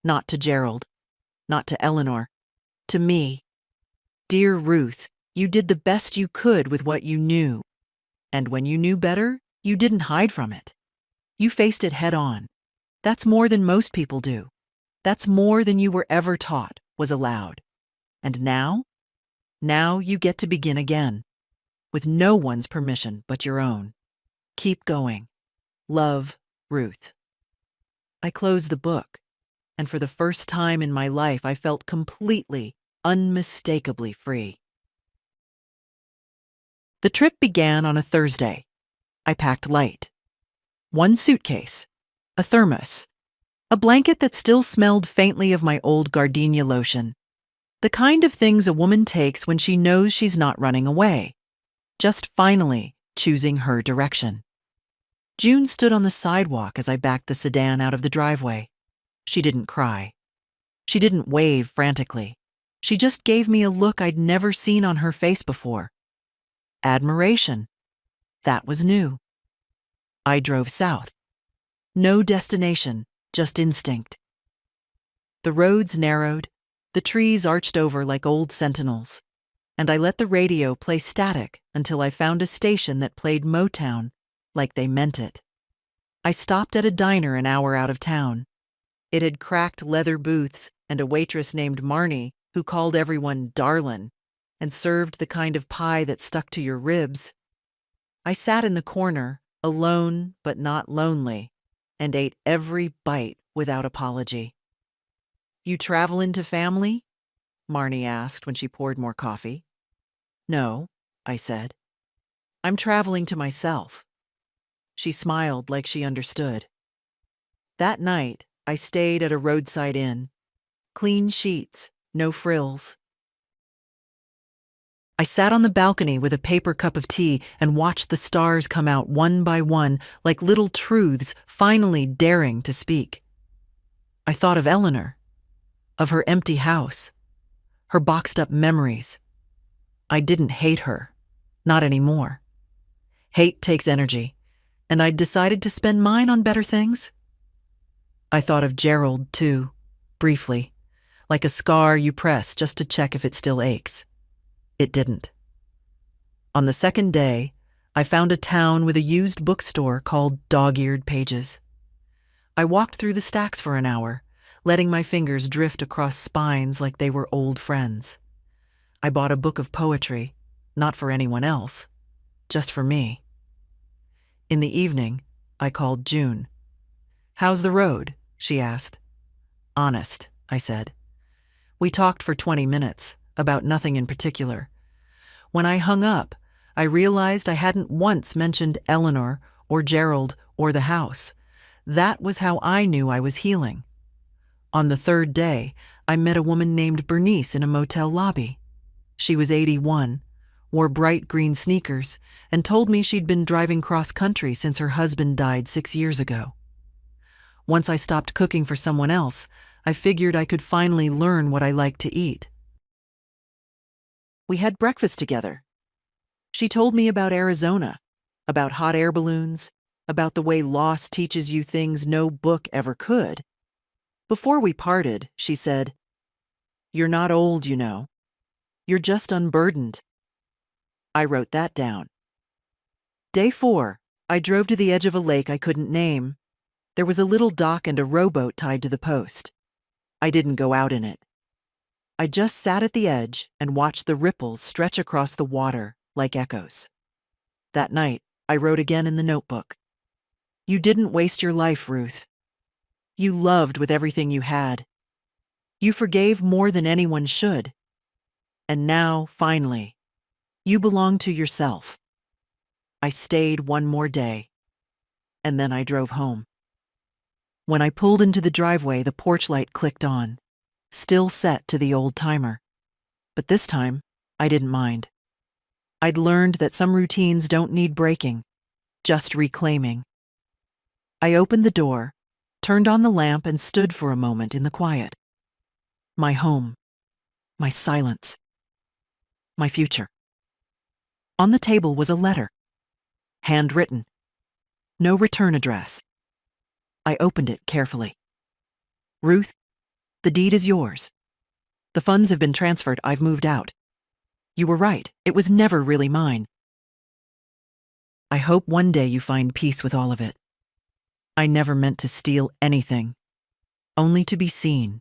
not to Gerald, not to Eleanor, to me. "Dear Ruth, you did the best you could with what you knew. And when you knew better, you didn't hide from it. You faced it head on. That's more than most people do. That's more than you were ever taught was allowed. And now you get to begin again, with no one's permission but your own. Keep going. Love, Ruth." I closed the book, and for the first time in my life, I felt completely, unmistakably free. The trip began on a Thursday. I packed light. One suitcase, a thermos, a blanket that still smelled faintly of my old gardenia lotion. The kind of things a woman takes when she knows she's not running away, just finally choosing her direction. June stood on the sidewalk as I backed the sedan out of the driveway. She didn't cry. She didn't wave frantically. She just gave me a look I'd never seen on her face before. Admiration. That was new. I drove south. No destination, just instinct. The roads narrowed, the trees arched over like old sentinels, and I let the radio play static until I found a station that played Motown like they meant it. I stopped at a diner an hour out of town. It had cracked leather booths and a waitress named Marnie who called everyone darlin' and served the kind of pie that stuck to your ribs. I sat in the corner, alone but not lonely, and ate every bite without apology. "You travel into family?" Marnie asked when she poured more coffee. "No," I said. "I'm traveling to myself." She smiled like she understood. That night, I stayed at a roadside inn. Clean sheets, no frills. I sat on the balcony with a paper cup of tea and watched the stars come out one by one like little truths finally daring to speak. I thought of Eleanor, of her empty house, her boxed-up memories. I didn't hate her, not anymore. Hate takes energy, and I'd decided to spend mine on better things. I thought of Gerald, too, briefly, like a scar you press just to check if it still aches. It didn't. On the second day, I found a town with a used bookstore called Dog-Eared Pages. I walked through the stacks for an hour, letting my fingers drift across spines like they were old friends. I bought a book of poetry, not for anyone else, just for me. In the evening, I called June. "How's the road?" she asked. "Honest," I said. We talked for 20 minutes, about nothing in particular. When I hung up, I realized I hadn't once mentioned Eleanor or Gerald or the house. That was how I knew I was healing. On the third day, I met a woman named Bernice in a motel lobby. She was 81, wore bright green sneakers, and told me she'd been driving cross-country since her husband died 6 years ago. Once I stopped cooking for someone else, I figured I could finally learn what I liked to eat. We had breakfast together. She told me about Arizona, about hot air balloons, about the way loss teaches you things no book ever could. Before we parted, she said, "You're not old, you know. You're just unburdened." I wrote that down. Day 4, I drove to the edge of a lake I couldn't name. There was a little dock and a rowboat tied to the post. I didn't go out in it. I just sat at the edge and watched the ripples stretch across the water like echoes. That night, I wrote again in the notebook. "You didn't waste your life, Ruth. You loved with everything you had. You forgave more than anyone should. And now, finally, you belong to yourself." I stayed one more day, and then I drove home. When I pulled into the driveway, the porch light clicked on, still set to the old timer. But this time, I didn't mind. I'd learned that some routines don't need breaking, just reclaiming. I opened the door, turned on the lamp, and stood for a moment in the quiet. My home, my silence, my future. On the table was a letter, handwritten, no return address. I opened it carefully. "Ruth, the deed is yours. The funds have been transferred. I've moved out. You were right. It was never really mine. I hope one day you find peace with all of it. I never meant to steal anything, only to be seen.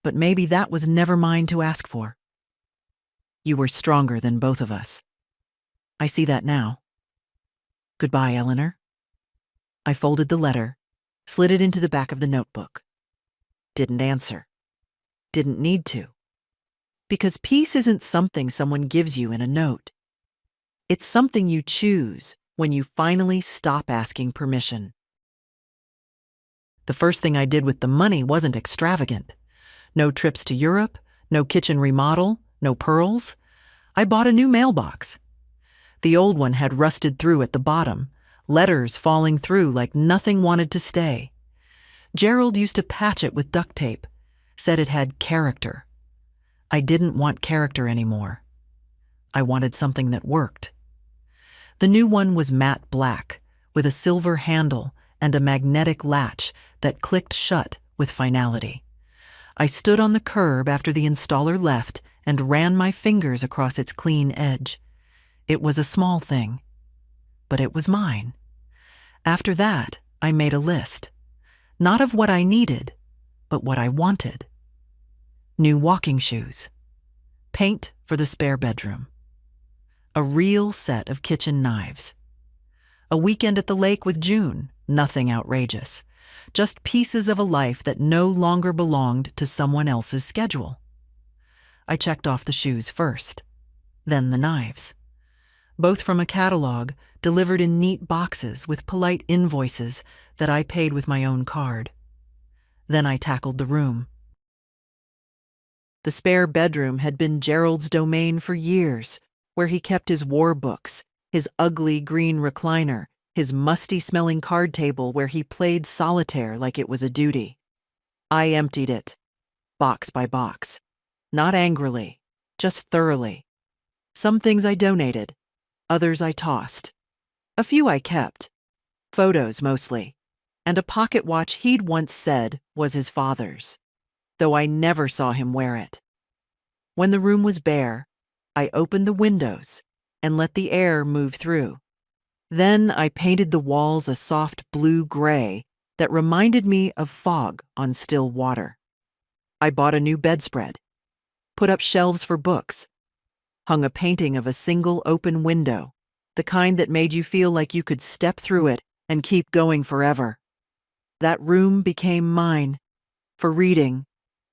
But maybe that was never mine to ask for. You were stronger than both of us. I see that now. Goodbye, Eleanor." I folded the letter, slid it into the back of the notebook. didn't answer. Didn't need to. Because peace isn't something someone gives you in a note. It's something you choose when you finally stop asking permission. The first thing I did with the money wasn't extravagant. No trips to Europe, no kitchen remodel, no pearls. I bought a new mailbox. The old one had rusted through at the bottom, letters falling through like nothing wanted to stay. Gerald used to patch it with duct tape, said it had character. I didn't want character anymore. I wanted something that worked. The new one was matte black, with a silver handle and a magnetic latch that clicked shut with finality. I stood on the curb after the installer left and ran my fingers across its clean edge. It was a small thing, but it was mine. After that, I made a list, not of what I needed, but what I wanted. New walking shoes, paint for the spare bedroom, a real set of kitchen knives, a weekend at the lake with June, nothing outrageous, just pieces of a life that no longer belonged to someone else's schedule. I checked off the shoes first, then the knives. Both from a catalog delivered in neat boxes with polite invoices that I paid with my own card. Then I tackled the room. The spare bedroom had been Gerald's domain for years, where he kept his war books, his ugly green recliner, his musty-smelling card table where he played solitaire like it was a duty. I emptied it, box by box, not angrily, just thoroughly. Some things I donated, others I tossed. A few I kept, photos mostly, and a pocket watch he'd once said was his father's, though I never saw him wear it. When the room was bare, I opened the windows and let the air move through. Then I painted the walls a soft blue-gray that reminded me of fog on still water. I bought a new bedspread, put up shelves for books, hung a painting of a single open window, the kind that made you feel like you could step through it and keep going forever. That room became mine, for reading,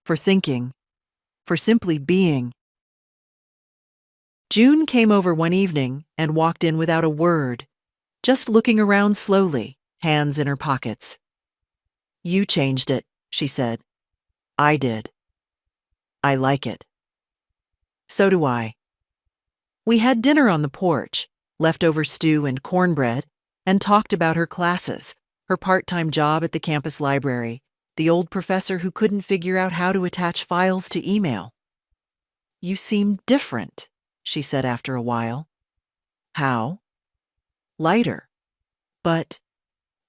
for thinking, for simply being. June came over one evening and walked in without a word, just looking around slowly, hands in her pockets. "You changed it," she said. "I did. I like it." "So do I." We had dinner on the porch, leftover stew and cornbread, and talked about her classes, her part-time job at the campus library, the old professor who couldn't figure out how to attach files to email. "You seem different," she said after a while. "How?" "Lighter, but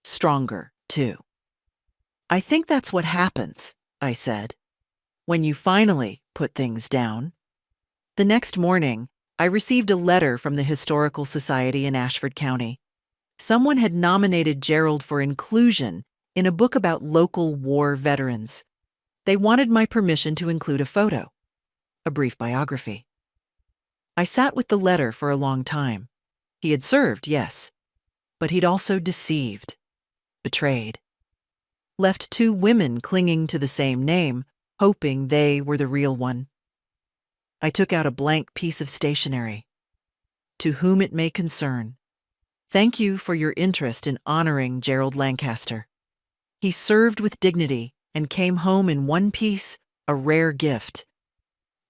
stronger, too." "I think that's what happens," I said, "when you finally put things down." The next morning, I received a letter from the Historical Society in Ashford County. Someone had nominated Gerald for inclusion in a book about local war veterans. They wanted my permission to include a photo, a brief biography. I sat with the letter for a long time. He had served, yes, but he'd also deceived, betrayed, left two women clinging to the same name, hoping they were the real one. I took out a blank piece of stationery. "To whom it may concern, thank you for your interest in honoring Gerald Lancaster. He served with dignity and came home in one piece, a rare gift.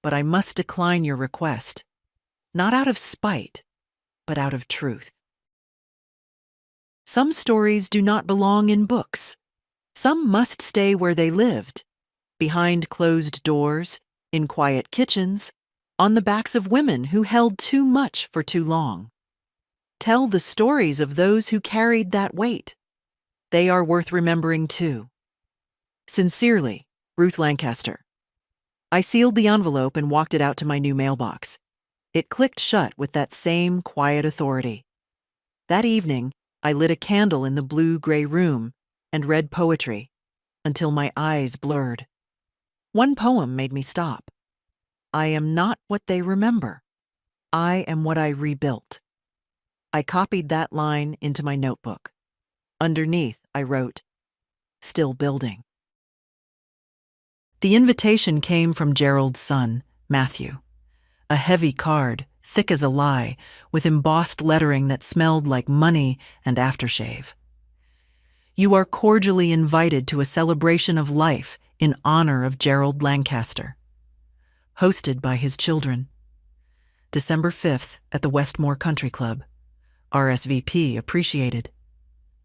But I must decline your request, not out of spite, but out of truth. Some stories do not belong in books. Some must stay where they lived, behind closed doors, in quiet kitchens, on the backs of women who held too much for too long. Tell the stories of those who carried that weight. They are worth remembering too. Sincerely, Ruth Lancaster." I sealed the envelope and walked it out to my new mailbox. It clicked shut with that same quiet authority. That evening, I lit a candle in the blue-gray room and read poetry until my eyes blurred. One poem made me stop. "I am not what they remember. I am what I rebuilt." I copied that line into my notebook. Underneath, I wrote, "Still building." The invitation came from Gerald's son, Matthew. A heavy card, thick as a lie, with embossed lettering that smelled like money and aftershave. You are cordially invited to a celebration of life in honor of Gerald Lancaster. Hosted by his children. December 5th at the Westmore Country Club. RSVP appreciated.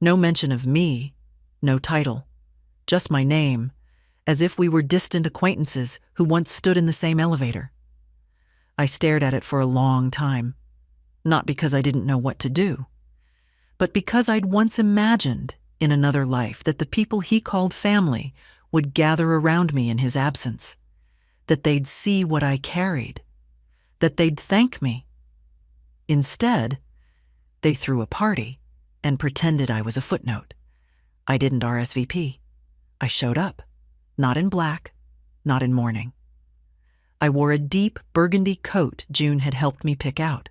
No mention of me, no title, just my name, as if we were distant acquaintances who once stood in the same elevator. I stared at it for a long time, not because I didn't know what to do, but because I'd once imagined in another life that the people he called family would gather around me in his absence, that they'd see what I carried, that they'd thank me. Instead, they threw a party and pretended I was a footnote. I didn't RSVP. I showed up, not in black, not in mourning. I wore a deep burgundy coat June had helped me pick out.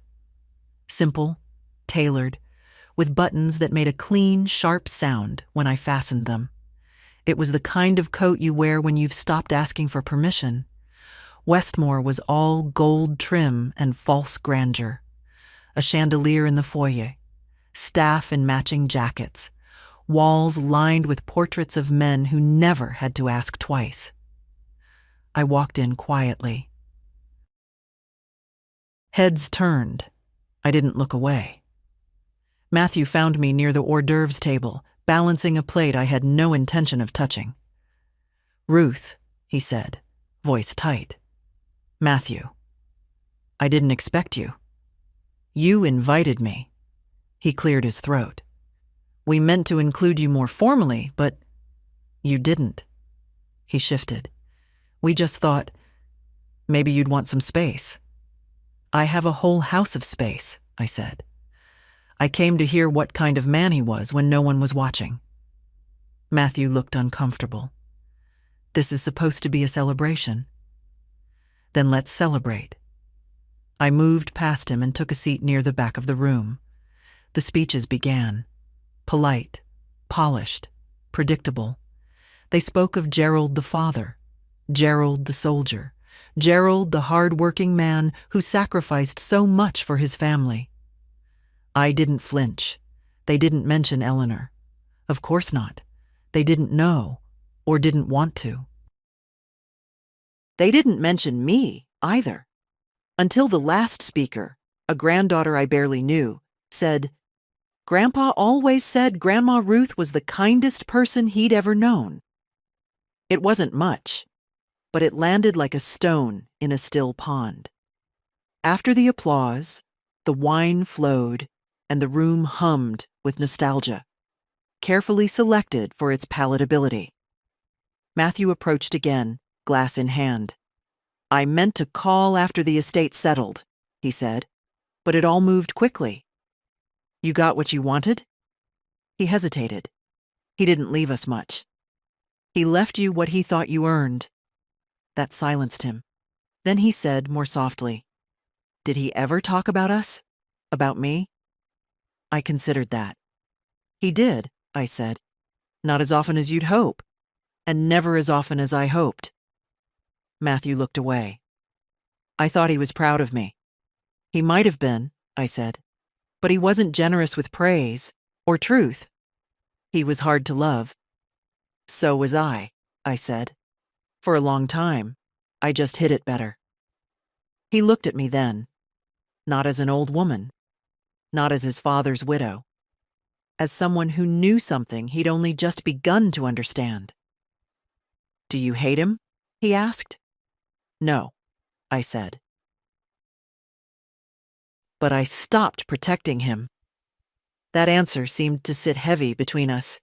Simple, tailored, with buttons that made a clean, sharp sound when I fastened them. It was the kind of coat you wear when you've stopped asking for permission. Westmore was all gold trim and false grandeur. A chandelier in the foyer, staff in matching jackets, walls lined with portraits of men who never had to ask twice. I walked in quietly. Heads turned. I didn't look away. Matthew found me near the hors d'oeuvres table, balancing a plate I had no intention of touching. "Ruth," he said, voice tight. "Matthew, I didn't expect you. You invited me." He cleared his throat. "We meant to include you more formally, but you didn't." He shifted. "We just thought maybe you'd want some space." "I have a whole house of space," I said. I came to hear what kind of man he was when no one was watching. Matthew looked uncomfortable. "This is supposed to be a celebration." "Then let's celebrate." I moved past him and took a seat near the back of the room. The speeches began. Polite, polished, predictable. They spoke of Gerald the father, Gerald the soldier, Gerald the hard-working man who sacrificed so much for his family. I didn't flinch. They didn't mention Eleanor. Of course not. They didn't know, or didn't want to. They didn't mention me, either. Until the last speaker, a granddaughter I barely knew, said, "Grandpa always said Grandma Ruth was the kindest person he'd ever known." It wasn't much, but it landed like a stone in a still pond. After the applause, the wine flowed, and the room hummed with nostalgia, carefully selected for its palatability. Matthew approached again, glass in hand. "I meant to call after the estate settled," he said, "but it all moved quickly." "You got what you wanted?" He hesitated. He didn't leave us much. "He left you what he thought you earned." That silenced him. Then he said more softly, "Did he ever talk about us? About me?" I considered that. "He did," I said. "Not as often as you'd hope, and never as often as I hoped." Matthew looked away. "I thought he was proud of me." "He might have been," I said, "but he wasn't generous with praise or truth. He was hard to love." "So was I said. "For a long time. I just hid it better." He looked at me then, not as an old woman, not as his father's widow, as someone who knew something he'd only just begun to understand. "Do you hate him?" he asked. "No," I said. But I stopped protecting him. That answer seemed to sit heavy between us.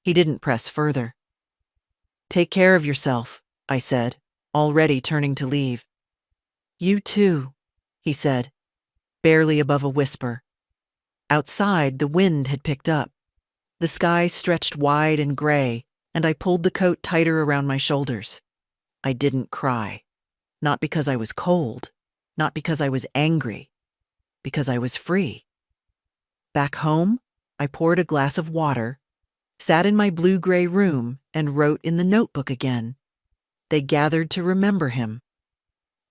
He didn't press further. "Take care of yourself," I said, already turning to leave. "You too," he said, barely above a whisper. Outside, the wind had picked up. The sky stretched wide and gray, and I pulled the coat tighter around my shoulders. I didn't cry. Not because I was cold, not because I was angry, because I was free. Back home, I poured a glass of water, sat in my blue-gray room, and wrote in the notebook again. They gathered to remember him.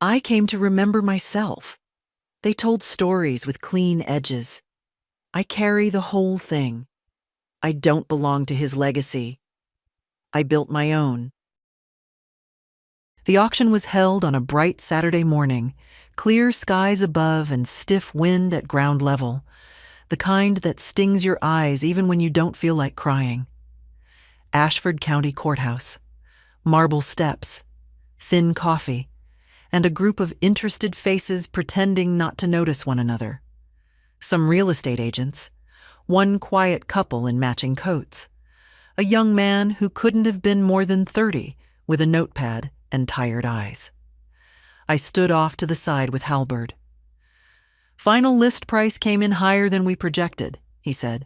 I came to remember myself. They told stories with clean edges. I carry the whole thing. I don't belong to his legacy. I built my own. The auction was held on a bright Saturday morning, clear skies above and stiff wind at ground level, the kind that stings your eyes even when you don't feel like crying. Ashford County Courthouse, marble steps, thin coffee, and a group of interested faces pretending not to notice one another. Some real estate agents, one quiet couple in matching coats, a young man who couldn't have been more than 30 with a notepad and tired eyes. I stood off to the side with Halberd. "Final list price came in higher than we projected," he said.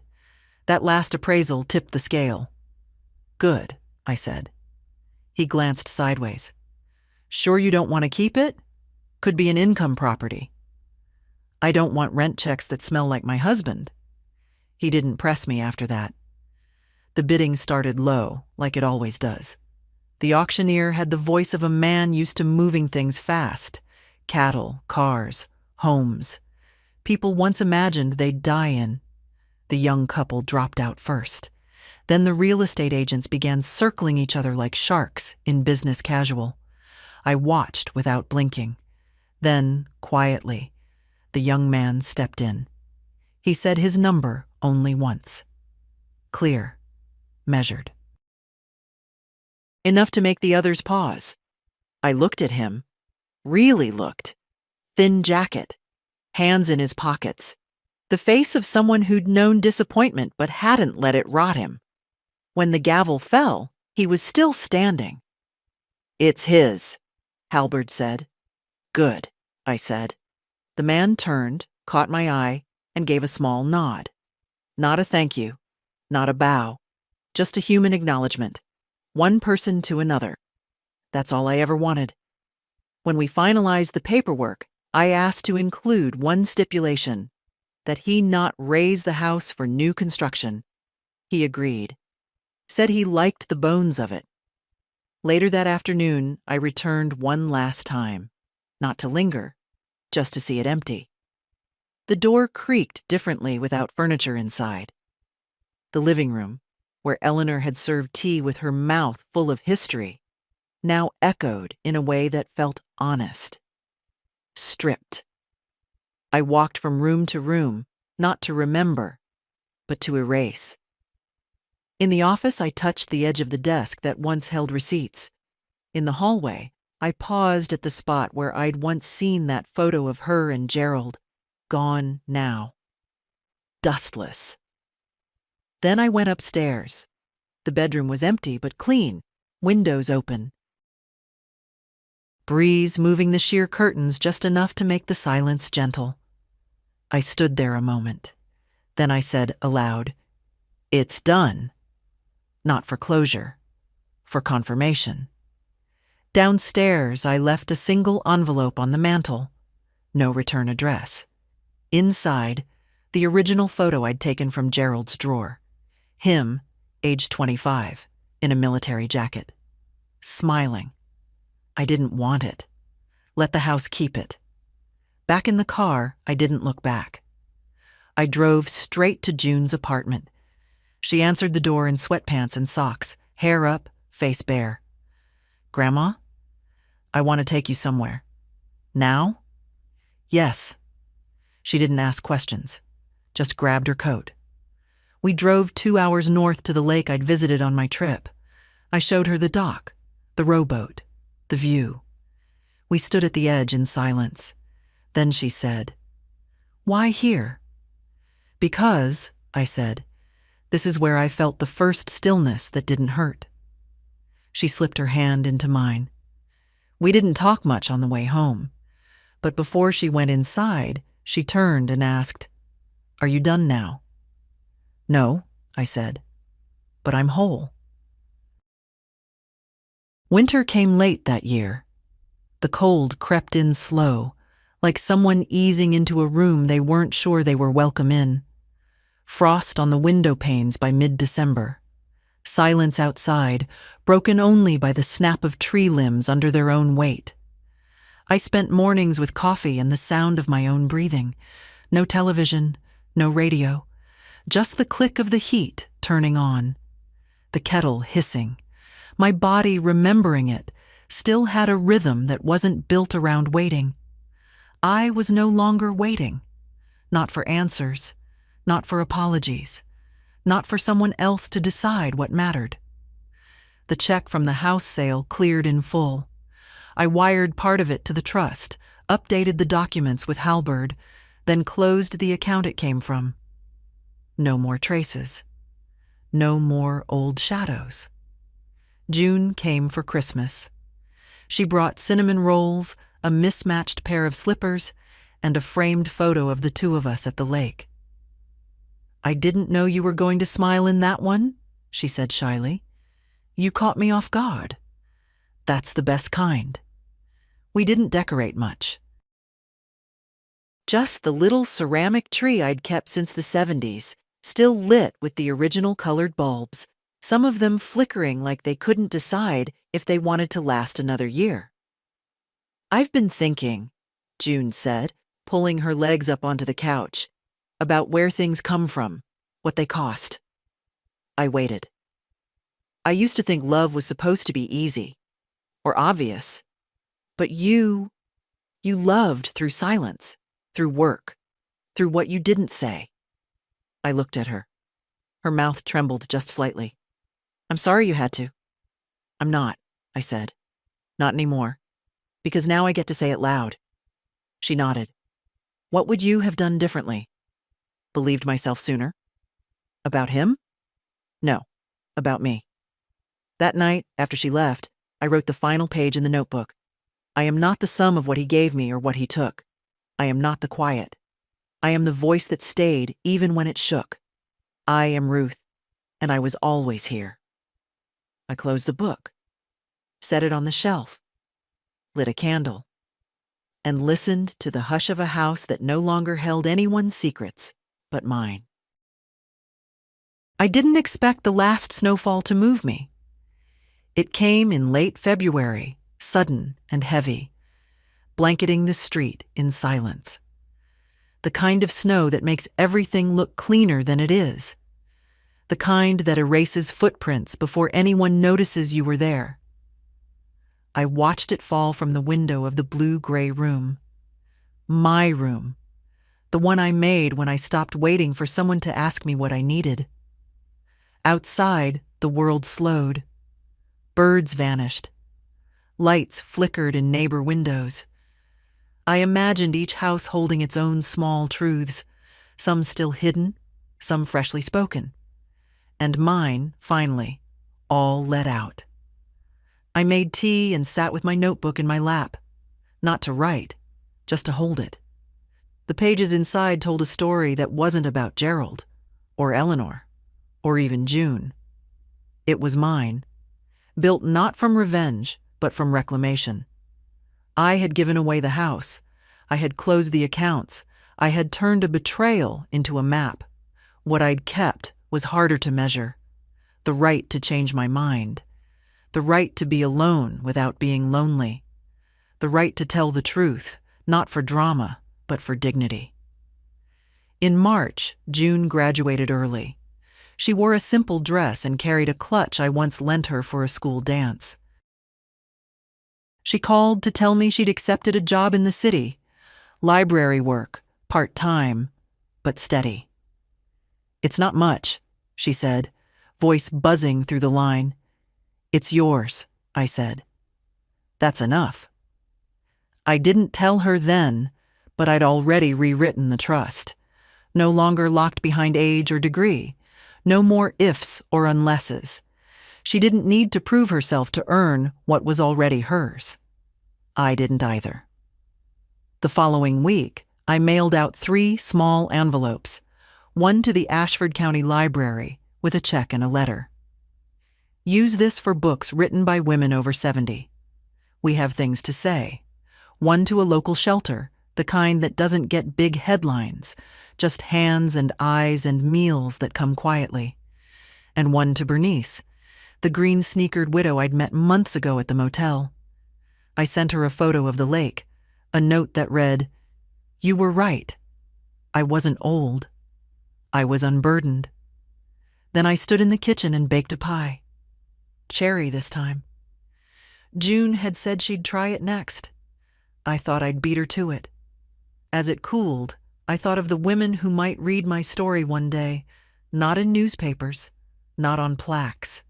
"That last appraisal tipped the scale." "Good," I said. He glanced sideways. "Sure you don't want to keep it? Could be an income property." "I don't want rent checks that smell like my husband." He didn't press me after that. The bidding started low, like it always does. The auctioneer had the voice of a man used to moving things fast. Cattle, cars, homes. People once imagined they'd die in. The young couple dropped out first. Then the real estate agents began circling each other like sharks in business casual. I watched without blinking. Then, quietly, the young man stepped in. He said his number only once. Clear, measured. Enough to make the others pause. I looked at him. Really looked. Thin jacket. Hands in his pockets. The face of someone who'd known disappointment but hadn't let it rot him. When the gavel fell, he was still standing. "It's his," Halberd said. "Good," I said. The man turned, caught my eye, and gave a small nod. Not a thank you, not a bow, just a human acknowledgement. One person to another. That's all I ever wanted. When we finalized the paperwork, I asked to include one stipulation, that he not raise the house for new construction. He agreed. Said he liked the bones of it. Later that afternoon, I returned one last time. Not to linger, just to see it empty. The door creaked differently without furniture inside. The living room, where Eleanor had served tea with her mouth full of history, now echoed in a way that felt honest. Stripped. I walked from room to room, not to remember, but to erase. In the office, I touched the edge of the desk that once held receipts. In the hallway, I paused at the spot where I'd once seen that photo of her and Gerald, gone now. Dustless. Then I went upstairs. The bedroom was empty but clean, windows open. Breeze moving the sheer curtains just enough to make the silence gentle. I stood there a moment. Then I said aloud, "It's done." Not for closure, for confirmation. Downstairs, I left a single envelope on the mantel. No return address. Inside, the original photo I'd taken from Gerald's drawer. Him, age 25, in a military jacket. Smiling. I didn't want it. Let the house keep it. Back in the car, I didn't look back. I drove straight to June's apartment. She answered the door in sweatpants and socks, hair up, face bare. "Grandma? I want to take you somewhere." "Now?" "Yes." She didn't ask questions, just grabbed her coat. We drove 2 hours north to the lake I'd visited on my trip. I showed her the dock, the rowboat, the view. We stood at the edge in silence. Then she said, "Why here?" "Because," I said, "this is where I felt the first stillness that didn't hurt." She slipped her hand into mine. We didn't talk much on the way home, but before she went inside, she turned and asked, "Are you done now?" "No," I said, "but I'm whole." Winter came late that year. The cold crept in slow, like someone easing into a room they weren't sure they were welcome in. Frost on the window panes by mid-December. Silence outside, broken only by the snap of tree limbs under their own weight. I spent mornings with coffee and the sound of my own breathing. No television, no radio, just the click of the heat turning on. The kettle hissing. My body, remembering it, still had a rhythm that wasn't built around waiting. I was no longer waiting. Not for answers, not for apologies, not for someone else to decide what mattered. The check from the house sale cleared in full. I wired part of it to the trust, updated the documents with Halberd, then closed the account it came from. No more traces. No more old shadows. June came for Christmas. She brought cinnamon rolls, a mismatched pair of slippers, and a framed photo of the two of us at the lake. "I didn't know you were going to smile in that one," she said shyly. "You caught me off guard. That's the best kind." We didn't decorate much. Just the little ceramic tree I'd kept since the 70s, still lit with the original colored bulbs, some of them flickering like they couldn't decide if they wanted to last another year. "I've been thinking," June said, pulling her legs up onto the couch, "about where things come from, what they cost." I waited. I used to think love was supposed to be easy, or obvious. But you loved through silence, through work, through what you didn't say. I looked at her. Her mouth trembled just slightly. "I'm sorry you had to." "I'm not," I said. "Not anymore. Because now I get to say it loud." She nodded. "What would you have done differently?" "Believed myself sooner." "About him?" "No, about me." That night, after she left, I wrote the final page in the notebook. I am not the sum of what he gave me or what he took. I am not the quiet. I am the voice that stayed even when it shook. I am Ruth, and I was always here. I closed the book, set it on the shelf, lit a candle, and listened to the hush of a house that no longer held anyone's secrets but mine. I didn't expect the last snowfall to move me. It came in late February, sudden and heavy, blanketing the street in silence. The kind of snow that makes everything look cleaner than it is. The kind that erases footprints before anyone notices you were there. I watched it fall from the window of the blue-gray room. My room. The one I made when I stopped waiting for someone to ask me what I needed. Outside, the world slowed. Birds vanished. Lights flickered in neighbor windows. I imagined each house holding its own small truths, some still hidden, some freshly spoken. And mine, finally, all let out. I made tea and sat with my notebook in my lap, not to write, just to hold it. The pages inside told a story that wasn't about Gerald, or Eleanor, or even June. It was mine, built not from revenge, but from reclamation. I had given away the house. I had closed the accounts. I had turned a betrayal into a map. What I'd kept was harder to measure. The right to change my mind. The right to be alone without being lonely. The right to tell the truth, not for drama, but for dignity. In March, June graduated early. She wore a simple dress and carried a clutch I once lent her for a school dance. She called to tell me she'd accepted a job in the city. Library work, part-time, but steady. "It's not much," she said, voice buzzing through the line. "It's yours," I said. "That's enough." I didn't tell her then, but I'd already rewritten the trust. No longer locked behind age or degree. No more ifs or unlesses. She didn't need to prove herself to earn what was already hers. I didn't either. The following week, I mailed out 3 small envelopes, one to the Ashford County Library with a check and a letter. "Use this for books written by women over 70. We have things to say." One to a local shelter, the kind that doesn't get big headlines, just hands and eyes and meals that come quietly. And one to Bernice, the green-sneakered widow I'd met months ago at the motel. I sent her a photo of the lake, a note that read, "You were right. I wasn't old. I was unburdened." Then I stood in the kitchen and baked a pie. Cherry this time. June had said she'd try it next. I thought I'd beat her to it. As it cooled, I thought of the women who might read my story one day, not in newspapers, not on plaques,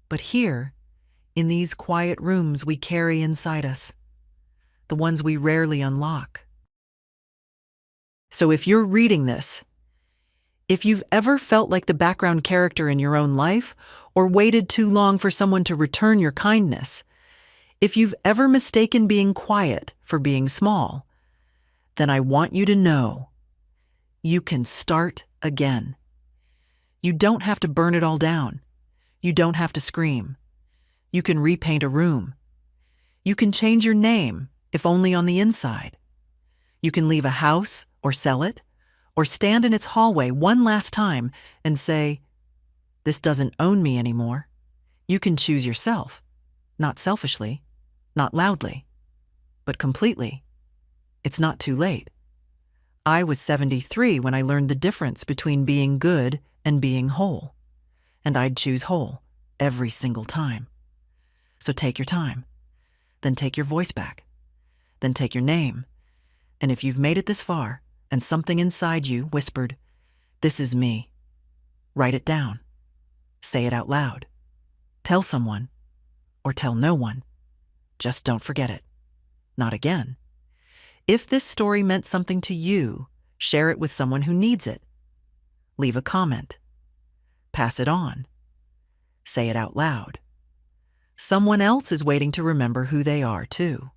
but here, in these quiet rooms we carry inside us, the ones we rarely unlock. So if you're reading this, if you've ever felt like the background character in your own life or waited too long for someone to return your kindness, if you've ever mistaken being quiet for being small, then I want you to know you can start again. You don't have to burn it all down. You don't have to scream. You can repaint a room. You can change your name, if only on the inside. You can leave a house or sell it, or stand in its hallway one last time and say, "This doesn't own me anymore." You can choose yourself, not selfishly, not loudly, but completely. It's not too late. I was 73 when I learned the difference between being good and being whole, and I'd choose whole every single time. So take your time, then take your voice back, then take your name, and if you've made it this far and something inside you whispered, "This is me," write it down. Say it out loud. Tell someone, or tell no one. Just don't forget it. Not again. If this story meant something to you, share it with someone who needs it. Leave a comment. Pass it on. Say it out loud. Someone else is waiting to remember who they are, too.